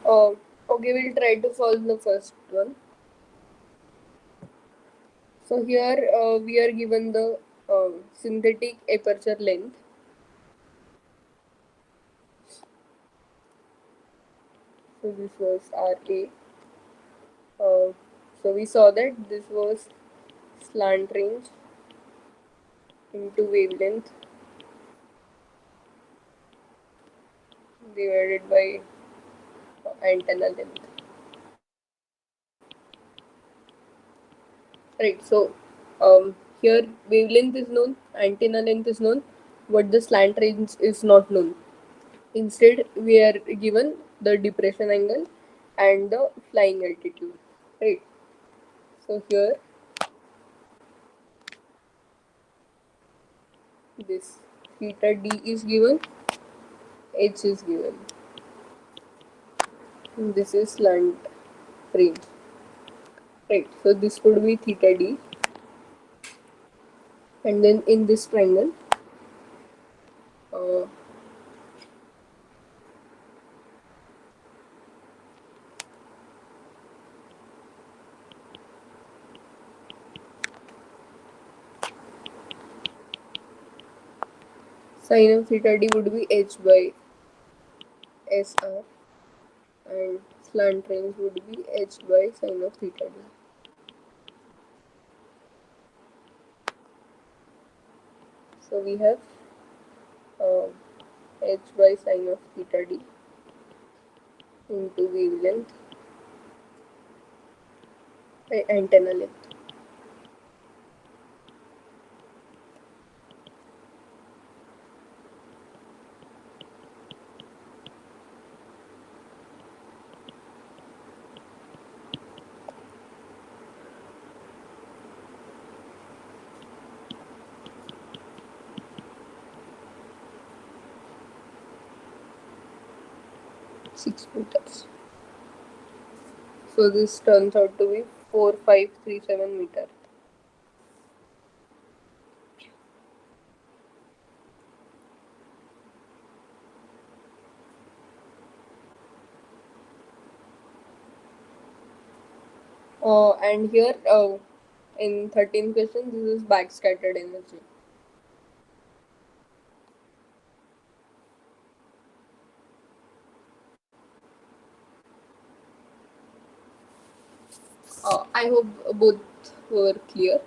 Uh, okay, we'll try to solve the first one. So here we are given the synthetic aperture length. So this was RA. So we saw that this was slant range into wavelength divided by antenna length. Right. So here wavelength is known, antenna length is known, but the slant range is not known. Instead, we are given the depression angle and the flying altitude. Right. So here this theta d is given, h is given. And this is slant range. Right. So this would be theta d, and then in this triangle, uh, sin of theta d would be h by sr, and slant range would be h by sin of theta d. So we have uh, h by sin of theta d into wavelength by antenna length. 6 meters. So this turns out to be 4537 meter. And here in 13 questions, this is backscattered energy. I hope both were clear.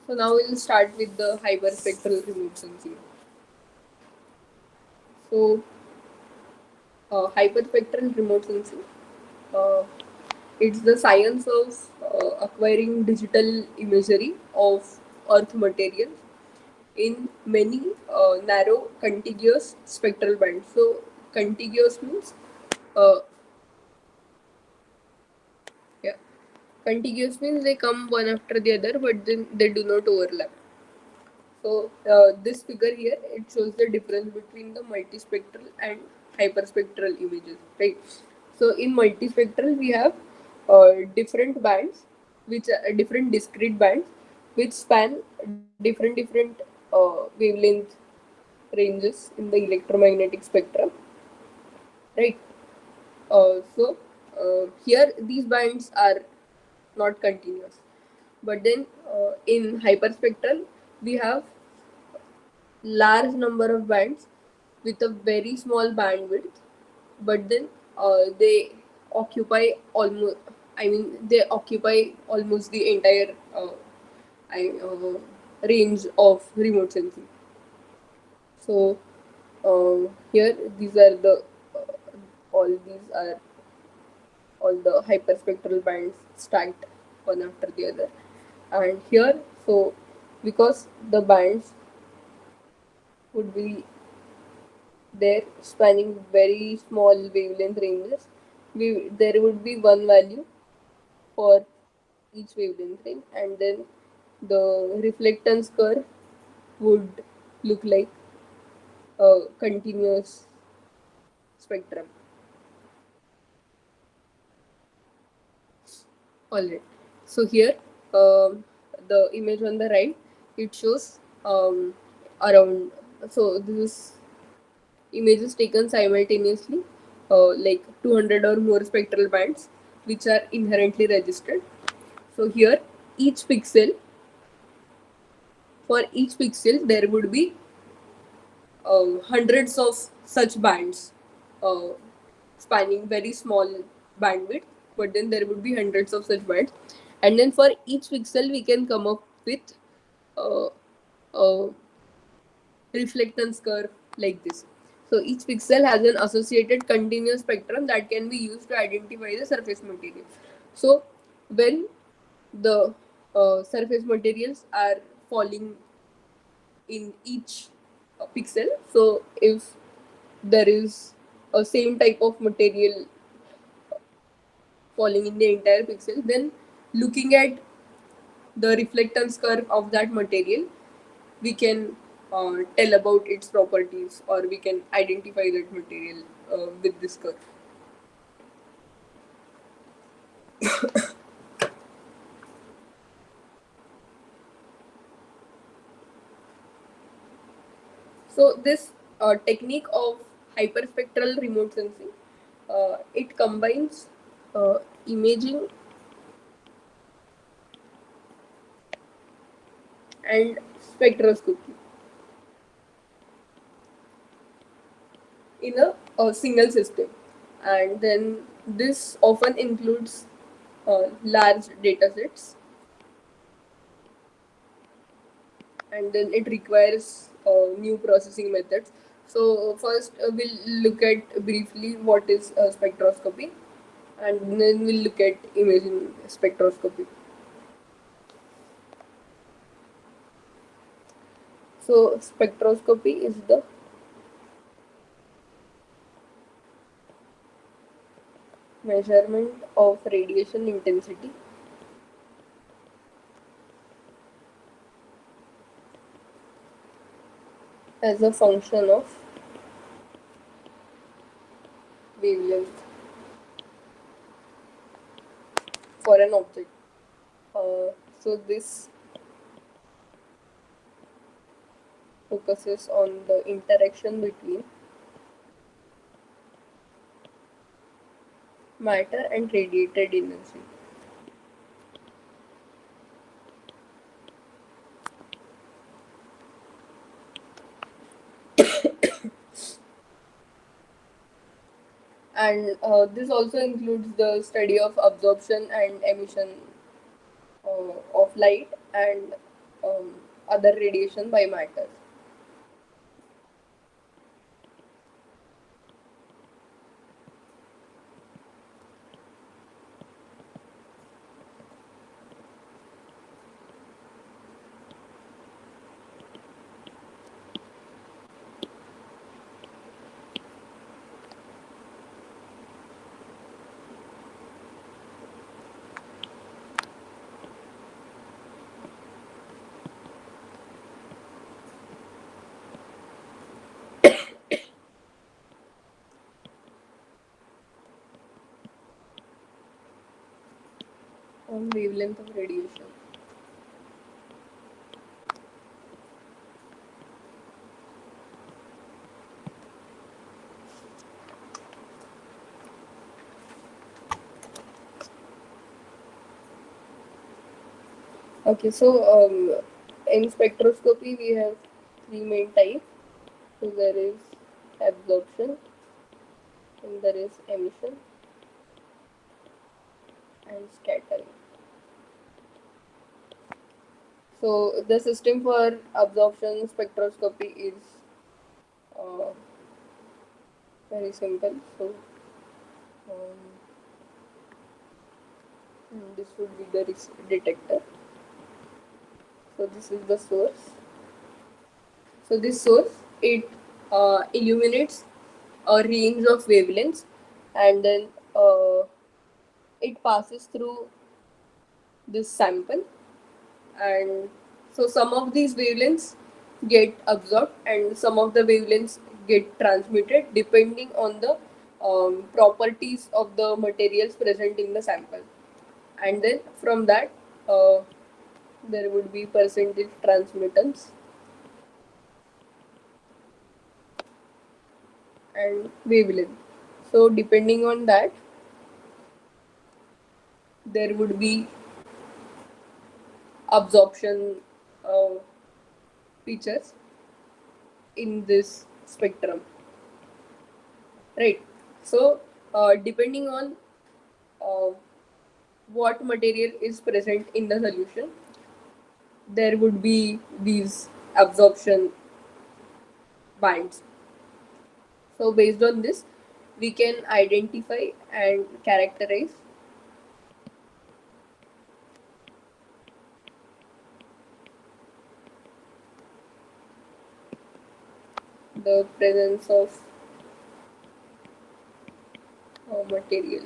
So now we'll start with the hyperspectral remote sensing. So hyperspectral remote sensing, uh, it's the science of acquiring digital imagery of Earth material in many narrow contiguous spectral bands. So contiguous means uh, yeah, contiguous means they come one after the other, but then they do not overlap. So this figure here, it shows the difference between the multispectral and hyperspectral images, right? So in multispectral we have different bands, which are different discrete bands, which span different wavelength ranges in the electromagnetic spectrum, right? So here these bands are not continuous, but then in hyperspectral we have large number of bands with a very small bandwidth, but then they occupy almost. I mean, they occupy almost the entire range of remote sensing. So here these are the all these are all the hyperspectral bands stacked one after the other, and here so because the bands would be there spanning very small wavelength ranges, there would be one value for each wavelength range, and then the reflectance curve would look like a continuous spectrum. Alright. So here, the image on the right, it shows around. So this is images taken simultaneously, like 200 or more spectral bands, which are inherently registered. So here, each pixel, for each pixel, there would be hundreds of such bands, uh, spanning very small bandwidth, but then there would be hundreds of such bands. And then for each pixel, we can come up with uh, a reflectance curve like this. So each pixel has an associated continuous spectrum that can be used to identify the surface material. So when the surface materials are falling in each pixel, so if there is a same type of material falling in the entire pixel, then looking at the reflectance curve of that material, we can tell about its properties, or we can identify that material with this curve. So this technique of hyperspectral remote sensing, it combines imaging and spectroscopy in a single system, and then this often includes large data sets, and then it requires new processing methods. So first we'll look at briefly what is spectroscopy, and then we'll look at imaging spectroscopy. So spectroscopy is the measurement of radiation intensity as a function of wavelength for an object. So this focuses on the interaction between matter and radiated energy. And this also includes the study of absorption and emission of light and um, other radiation by matter. On wavelength of radiation. Okay, so in spectroscopy we have three main types. So there is absorption, and there is emission and scattering. So the system for absorption spectroscopy is uh, very simple. So um, this would be the detector. So this is the source. So this source, it illuminates a range of wavelengths, and then it passes through this sample, and so some of these wavelengths get absorbed and some of the wavelengths get transmitted depending on the properties of the materials present in the sample, and then from that uh, there would be percentage transmittance and wavelength. So depending on that there would be absorption uh, features in this spectrum, right? So depending on uh, what material is present in the solution, there would be these absorption bands. So based on this we can identify and characterize the presence of material,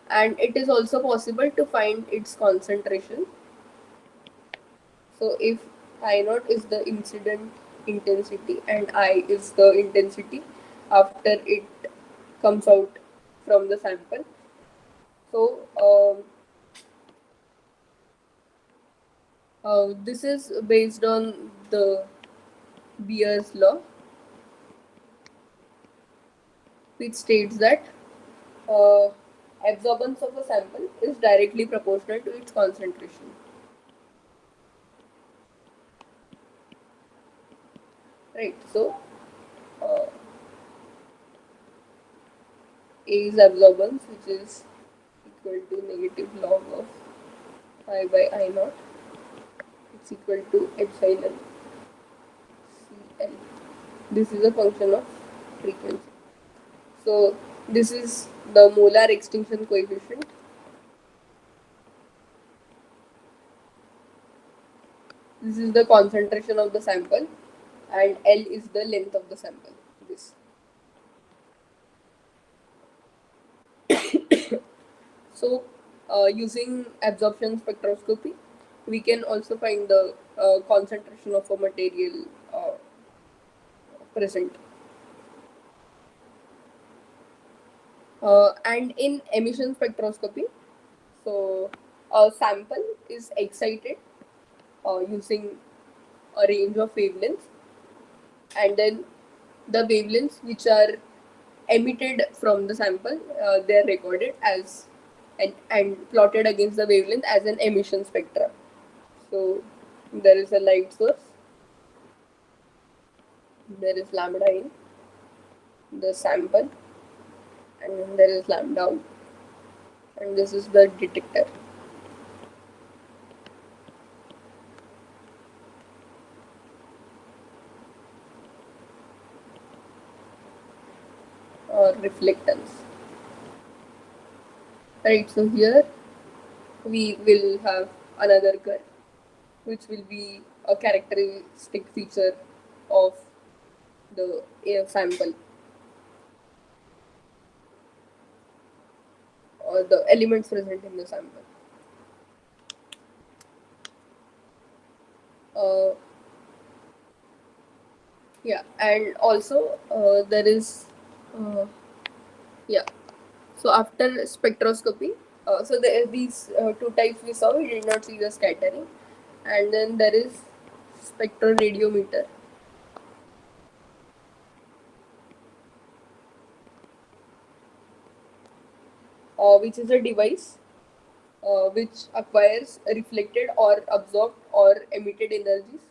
and it is also possible to find its concentration. So if I naught is the incident intensity and I is the intensity after it comes out from the sample. So this is based on the Beer's law, which states that uh, absorbance of a sample is directly proportional to its concentration. Right. So uh, A is absorbance, which is equal to negative log of I by I naught. It's equal to epsilon CL. This is a function of frequency. So this is the molar extinction coefficient. This is the concentration of the sample, and L is the length of the sample. This. So using absorption spectroscopy, we can also find the concentration of a material present. And in emission spectroscopy, so a sample is excited using a range of wavelengths, and then the wavelengths which are emitted from the sample, they are recorded as and plotted against the wavelength as an emission spectra. So there is a light source, there is lambda in the sample, and then there is lambda out, and this is the detector. Or reflectance. Right, so here we will have another curve which will be a characteristic feature of the air sample or the elements present in the sample. Uh, yeah, and also there is uh, yeah. So after spectroscopy, so there are these two types we saw. We did not see the scattering, and then there is spectroradiometer, which is a device which acquires reflected or absorbed or emitted energies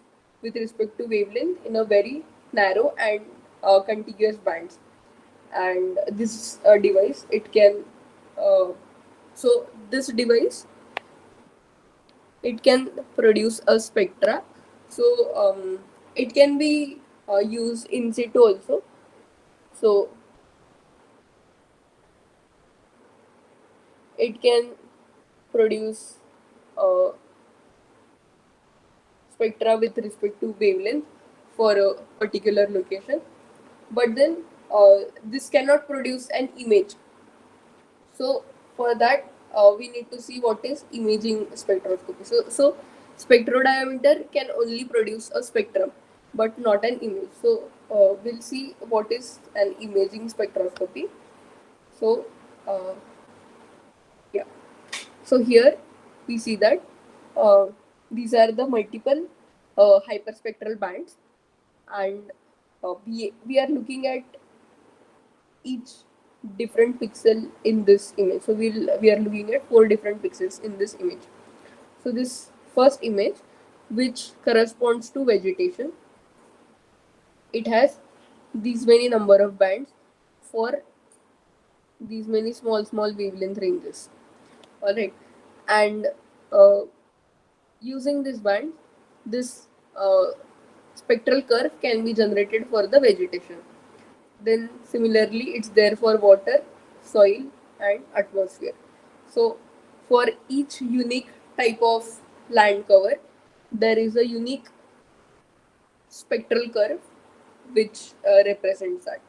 with respect to wavelength in a very narrow and contiguous bands. And this device, it can so this device, it can produce a spectra. So it can be used in situ also. So it can produce uh, spectra with respect to wavelength for a particular location, but then this cannot produce an image. So for that, we need to see what is imaging spectroscopy. So spectrodiameter can only produce a spectrum, but not an image. So we'll see what is an imaging spectroscopy. So uh, yeah. So here we see that uh, these are the multiple hyperspectral bands, and we are looking at each different pixel in this image. So we are looking at 4 different pixels in this image. So this first image, which corresponds to vegetation, it has these many number of bands for these many small wavelength ranges. All right, and uh, using this band, this spectral curve can be generated for the vegetation. Then similarly, it's there for water, soil, and atmosphere. So for each unique type of land cover, there is a unique spectral curve which represents that.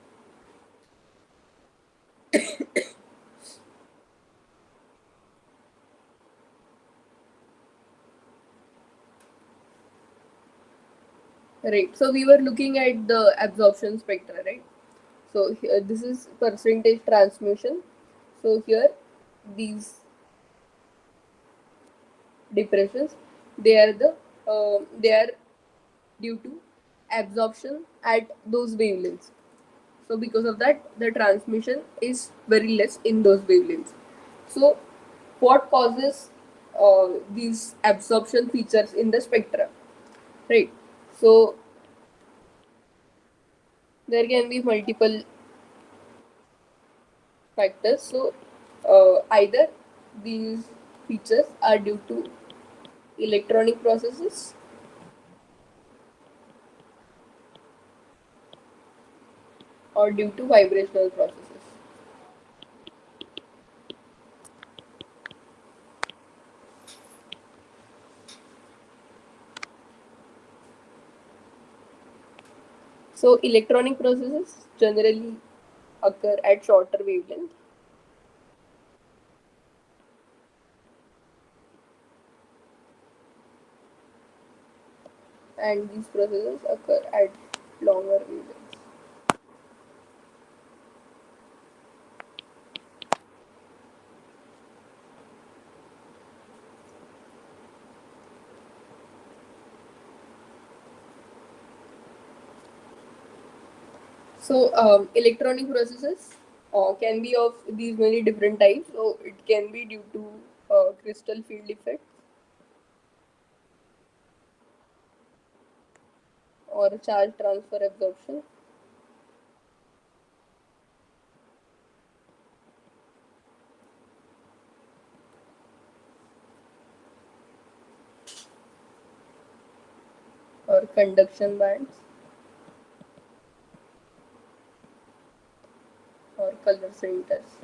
Right. So we were looking at the absorption spectra, right? So here, this is percentage transmission. So here, these depressions, they are due to absorption at those wavelengths. So because of that, the transmission is very less in those wavelengths. So what causes these absorption features in the spectra, right? So there can be multiple factors. So either these features are due to electronic processes or due to vibrational processes. So electronic processes generally occur at shorter wavelength, and these processes occur at longer wavelengths. So electronic processes can be of these many different types. So it can be due to crystal field effect or charge transfer absorption, or conduction bands, or color centers.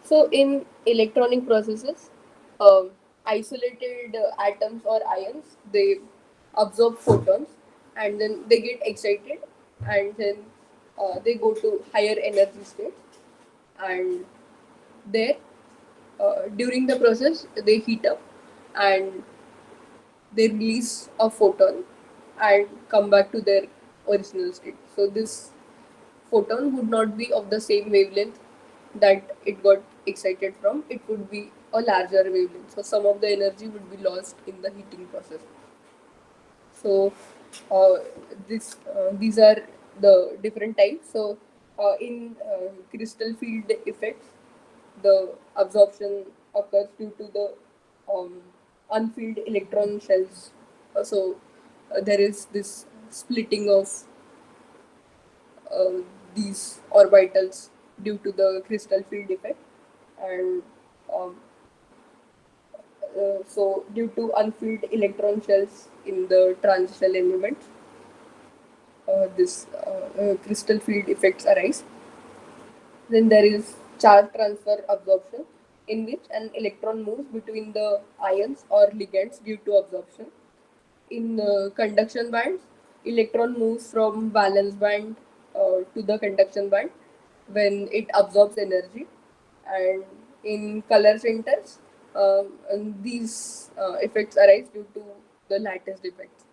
So in electronic processes, isolated atoms or ions, they absorb photons and then they get excited, and then they go to higher energy states, and there during the process they heat up and they release a photon and come back to their original state. So this photon would not be of the same wavelength that it got excited from. It would be a larger wavelength. So some of the energy would be lost in the heating process. So uh, these are the different types. So in crystal field effects, the absorption occurs due to the um, unfilled electron shells. There is this splitting of uh, these orbitals due to the crystal field effect, and um, due to unfilled electron shells in the transitional elements, this crystal field effects arise. Then there is charge transfer absorption, in which an electron moves between the ions or ligands due to absorption. In conduction bands, electron moves from valence band to the conduction band when it absorbs energy. And in color centers, and these effects arise due to the lattice effects.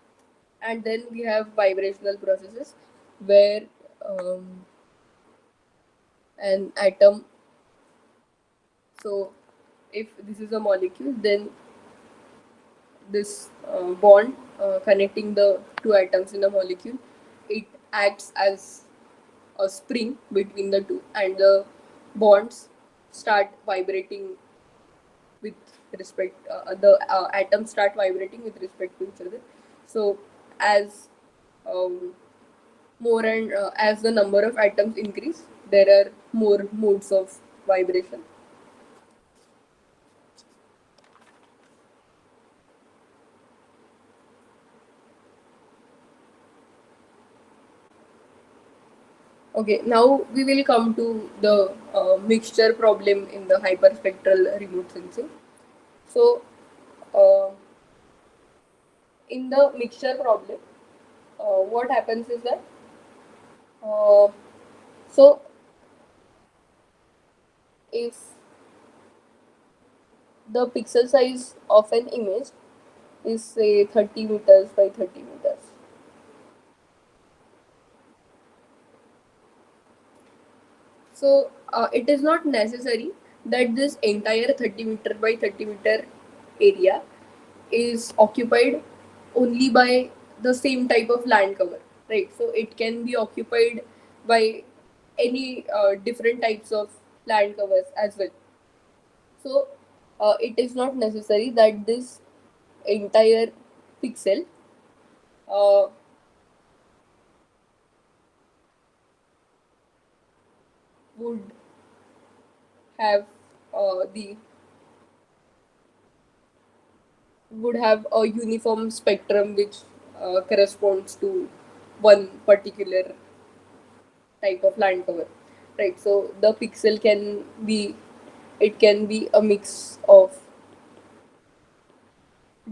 And then we have vibrational processes where an atom, so if this is a molecule, then this bond connecting the two atoms in a molecule, it acts as a spring between the two, and the bonds start vibrating with respect, the atoms start vibrating with respect to each other. So as um, more and as the number of atoms increase, there are more modes of vibration. Okay, now we will come to the mixture problem in the hyperspectral remote sensing. So, uh, in the mixture problem, what happens is that uh, so if the pixel size of an image is say 30 meters by 30 meters, so it is not necessary that this entire 30-meter by 30-meter area is occupied only by the same type of land cover, right? So it can be occupied by any different types of land covers as well. So it is not necessary that this entire pixel uh, would have the would have a uniform spectrum which corresponds to one particular type of land cover, right? So the pixel can be, it can be a mix of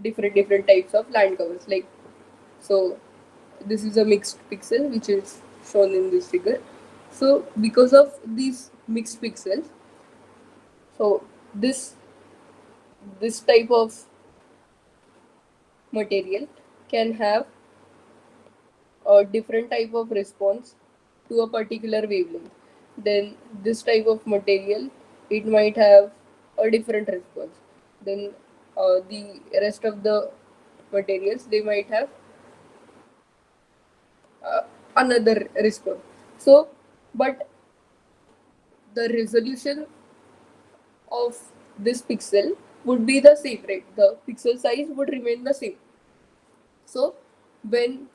different types of land covers, like, so this is a mixed pixel which is shown in this figure. So because of these mixed pixels, so this type of material can have a different type of response to a particular wavelength. Then this type of material, it might have a different response. then the rest of the materials, they might have another response. So, but the resolution of this pixel would be the same, right? The pixel size would remain the same. So, when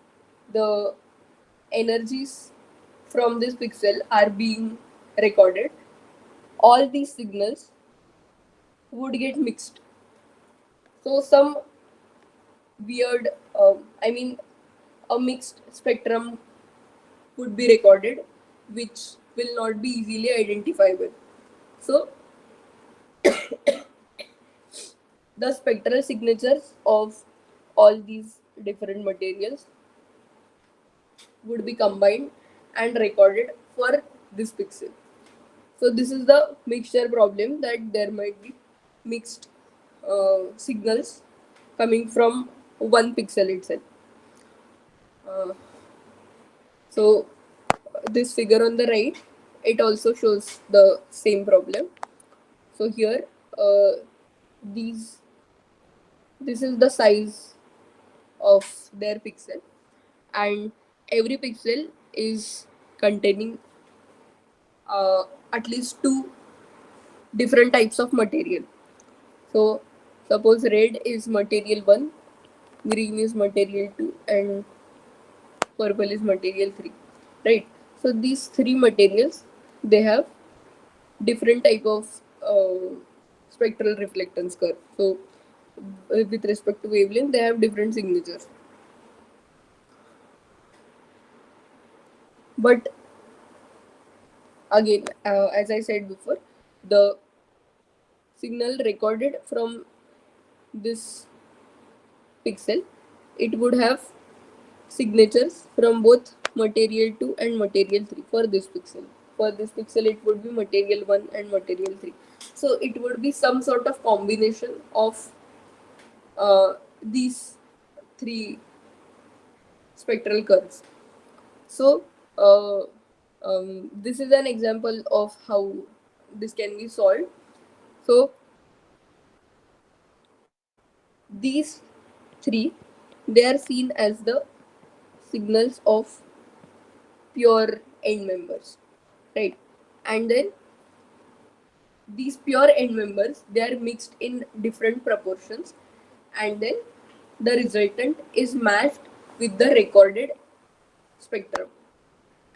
the energies from this pixel are being recorded, all these signals would get mixed. So, some weird, I mean, a mixed spectrum would be recorded, which will not be easily identifiable. So, the spectral signatures of all these different materials would be combined and recorded for this pixel. So this is the mixture problem, that there might be mixed signals coming from one pixel itself. Uh, so this figure on the right, it also shows the same problem. So here, these this is the size of their pixel, and every pixel is containing at least two different types of material. So suppose red is material 1, green is material 2, and purple is material 3, right? So these three materials, they have different type of spectral reflectance curve. So with respect to wavelength, they have different signatures. But again, as I said before, the signal recorded from this pixel, it would have signatures from both material 2 and material 3 for this pixel. For this pixel, it would be material 1 and material 3. So it would be some sort of combination of these three spectral curves. So this is an example of how this can be solved. So these three, they are seen as the signals of pure end members, right? And then these pure end members, they are mixed in different proportions, and then the resultant is matched with the recorded spectrum.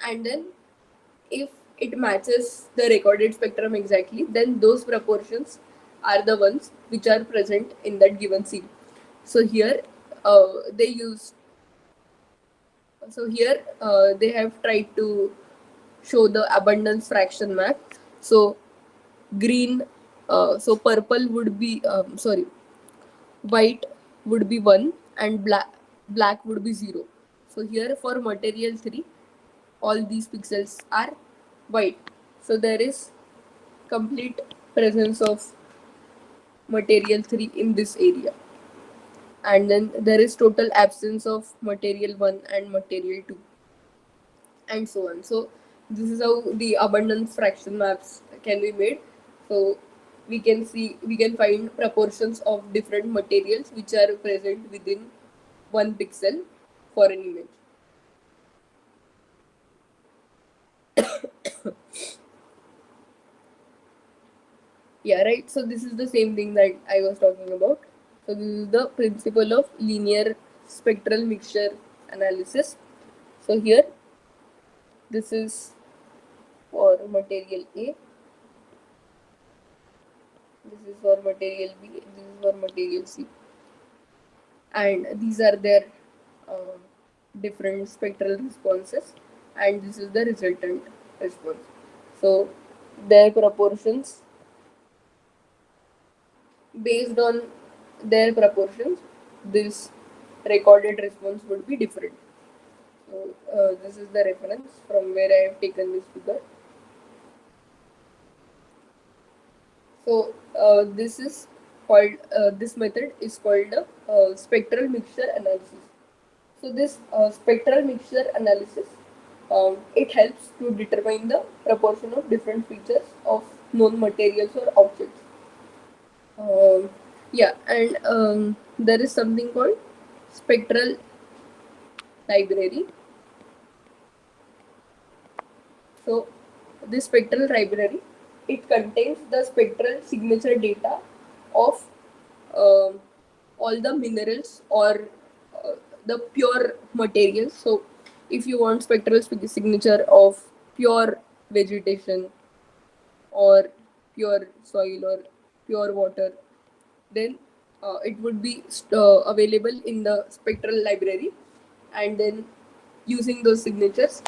And then if it matches the recorded spectrum exactly, then those proportions are the ones which are present in that given scene. So here they use so here they have tried to show the abundance fraction map. So green, so purple would be sorry, white would be 1, and black would be 0. So here for material 3, all these pixels are white. So there is complete presence of material 3 in this area, and then there is total absence of material 1 and material 2, and so on. So this is how the abundance fraction maps can be made. So we can find proportions of different materials which are present within one pixel for an image. Yeah, right. So this is the same thing that I was talking about. So this is the principle of linear spectral mixture analysis. So here, this is for material A, this is for material B, this is for material C, and these are their uh, different spectral responses, and this is the resultant response. So their proportions, based on their proportions, this recorded response would be different. So this is the reference from where I have taken this figure. So this is called this method is called spectral mixture analysis. So this spectral mixture analysis, it helps to determine the proportion of different features of known materials or objects. Um Yeah, and there is something called spectral library. So this spectral library, it contains the spectral signature data of um all the minerals or uh, the pure materials. So if you want spectral signature of pure vegetation or pure soil or pure water, then it would be available in the spectral library, and then using those signatures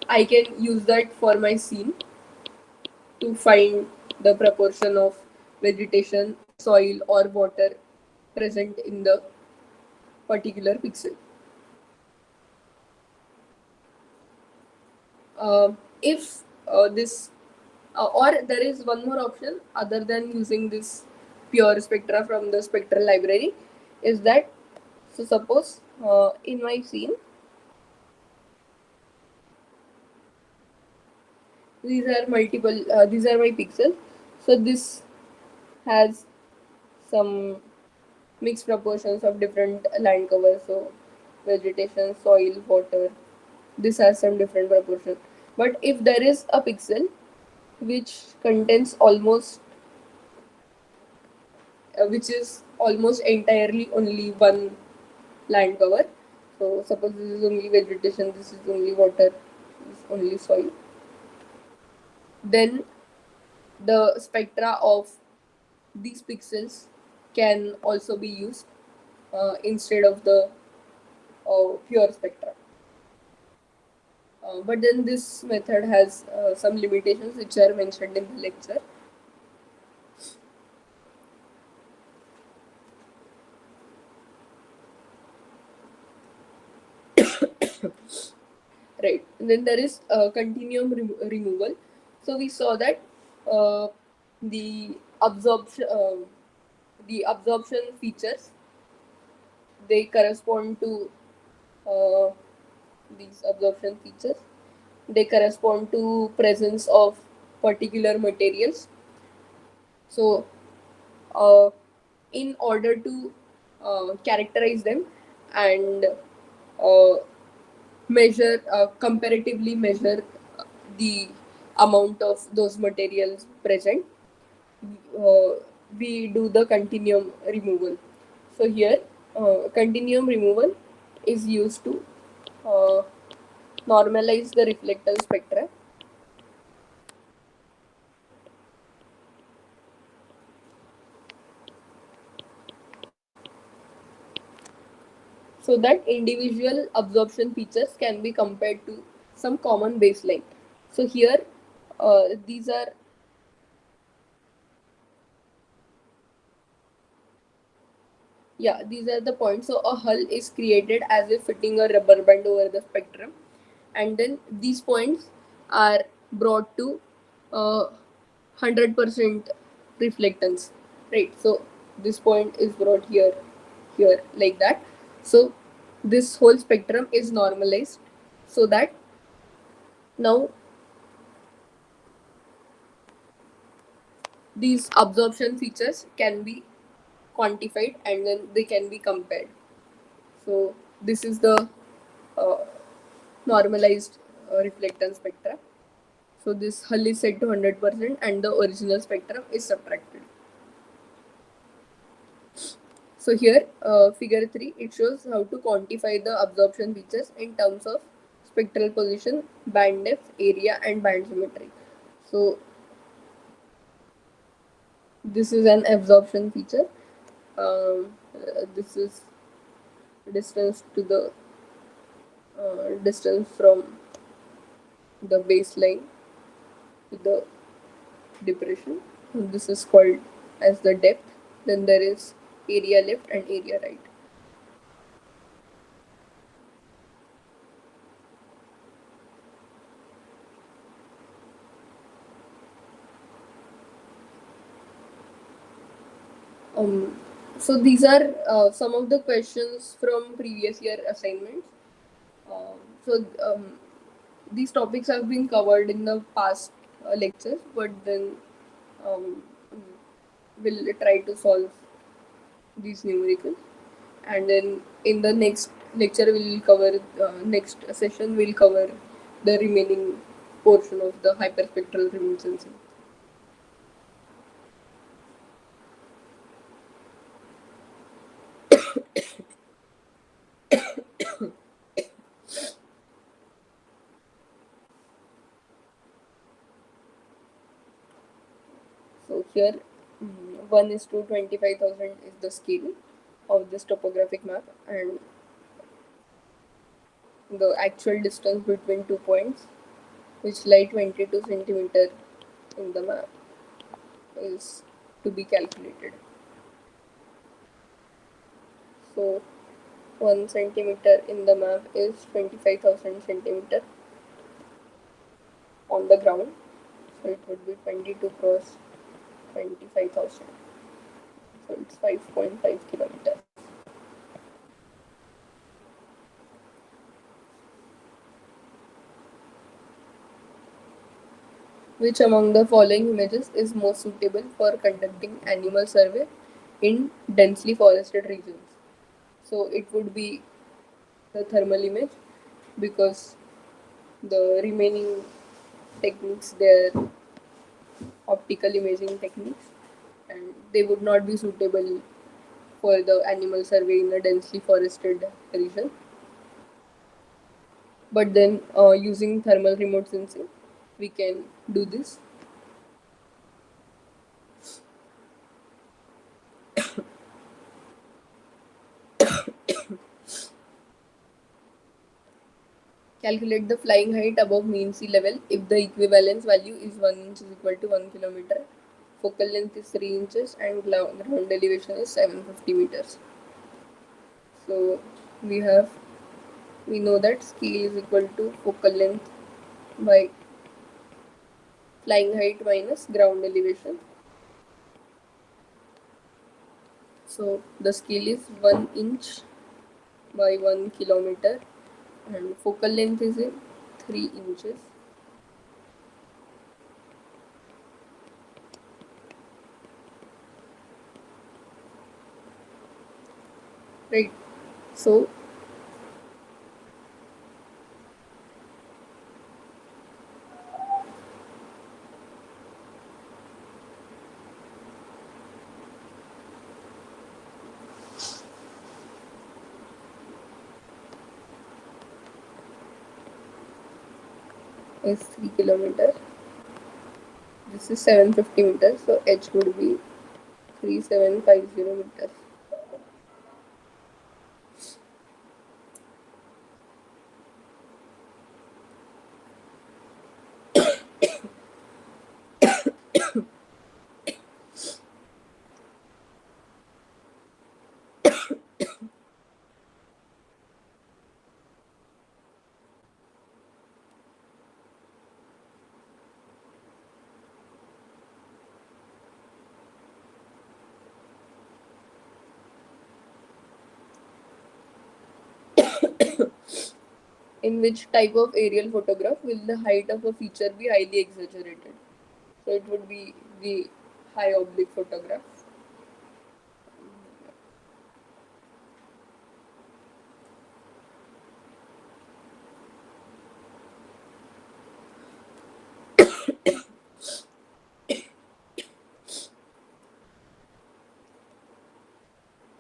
I can use that for my scene to find the proportion of vegetation, soil or water present in the particular pixel. If this or there is one more option other than using this pure spectra from the spectral library, is that, so suppose in my scene these are multiple these are my pixels, so this has some mixed proportions of different land cover, so vegetation, soil, water, this has some different proportion. But if there is a pixel which contains almost which is almost entirely only one land cover, so suppose this is only vegetation, this is only water, this is only soil, then the spectra of these pixels can also be used instead of the pure spectra. But then this method has some limitations which are mentioned in the lecture. Right. And then there is continuum removal. So we saw that uh, the absorption features, they correspond to uh, these absorption features. They correspond to presence of particular materials. So uh, in order to characterize them and uh, comparatively measure the amount of those materials present, uh, we do the continuum removal. So here, continuum removal is used to uh, normalize the reflectance spectra so that individual absorption features can be compared to some common baseline. So here, these are, yeah, these are the points. So a hull is created as if fitting a rubber band over the spectrum, and then these points are brought to 100% reflectance, right? So this point is brought here, here, like that. So this whole spectrum is normalized so that now these absorption features can be quantified and then they can be compared. So this is the uh, normalized reflectance spectra. So this hull is set to 100% and the original spectrum is subtracted. So here, figure 3, it shows how to quantify the absorption features in terms of spectral position, band depth, area and band symmetry. So this is an absorption feature. This is distance to the distance from the baseline to the depression. This is called as the depth. Then there is area left and area right. Um, so these are some of the questions from previous year assignments. Um, so these topics have been covered in the past lectures, but then um, we'll try to solve these numericals, and then in the next lecture we'll cover next session we'll cover the remaining portion of the hyperspectral remote sensing. So here 1 is to 25,000 is the scale of this topographic map, and the actual distance between 2 points which lie 22 centimeter in the map is to be calculated. So 1 centimeter in the map is 25,000 centimeter on the ground. So it would be 22 cross 25,000. So it's 5.5 kilometers. Which among the following images is most suitable for conducting animal survey in densely forested regions? So it would be the thermal image, because the remaining techniques, they are optical imaging techniques, and they would not be suitable for the animal survey in a densely forested region. But then using thermal remote sensing, we can do this. Calculate the flying height above mean sea level if the equivalence value is 1 inch is equal to 1 kilometer, focal length is 3 inches, and ground elevation is 750 meters. So we have we know that scale is equal to focal length by flying height minus ground elevation. So the scale is 1 inch by 1 kilometer, and focal length is in 3 inches. Right. So is 3 kilometers. This is 750 meters, so h would be 3750 meters. In which type of aerial photograph will the height of a feature be highly exaggerated? So it would be the high oblique photograph.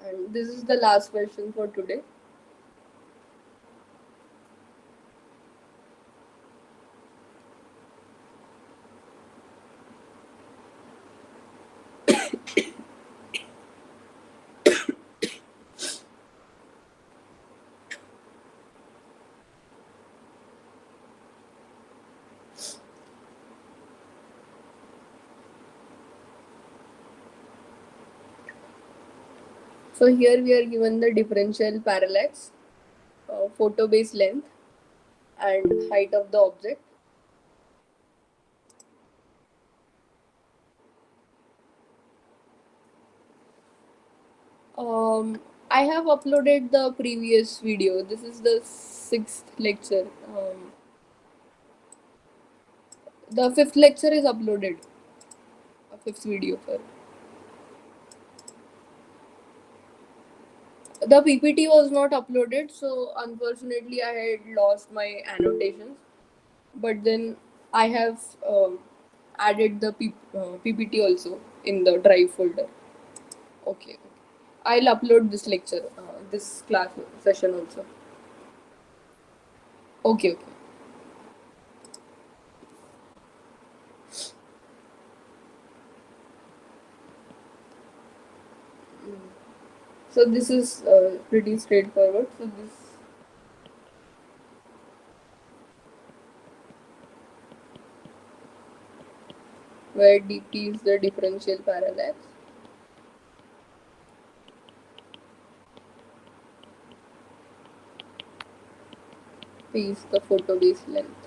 And this is the last question for today. So here we are given the differential parallax, photo base length, and height of the object. I have uploaded the previous video. This is the sixth lecture. The fifth lecture is uploaded. A fifth video, sir. The PPT was not uploaded, so unfortunately I had lost my annotations. But then I have added the PPT also in the drive folder. Okay, I'll upload this lecture, this class session also. Okay, okay. So this is pretty straightforward. So this where dt is the differential parallax. P is the photobase length.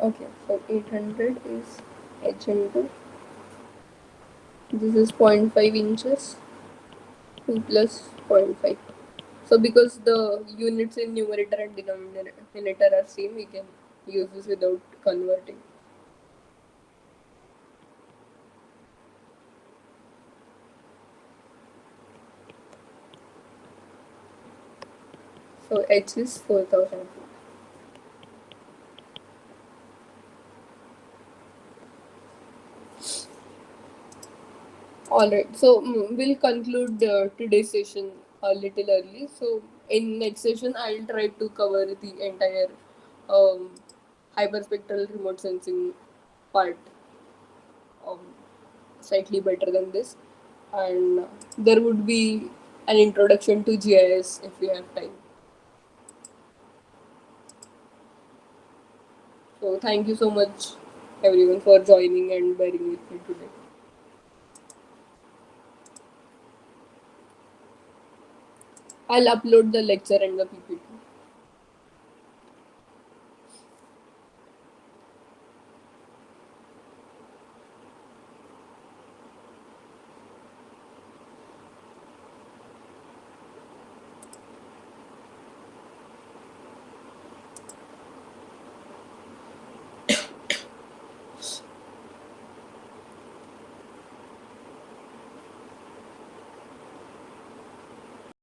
Okay, so 800 is h into this is 0.5 inches 2 plus zero point 0.5. So because the units in numerator and denominator are same, we can use this without converting. So h is 4000 feet. All right. So we'll conclude today's session a little early. So in next session, I'll try to cover the entire um, hyperspectral remote sensing part um, slightly better than this, and there would be an introduction to GIS if we have time. So thank you so much, everyone, for joining and bearing with me today. I'll upload the lecture and the PPT.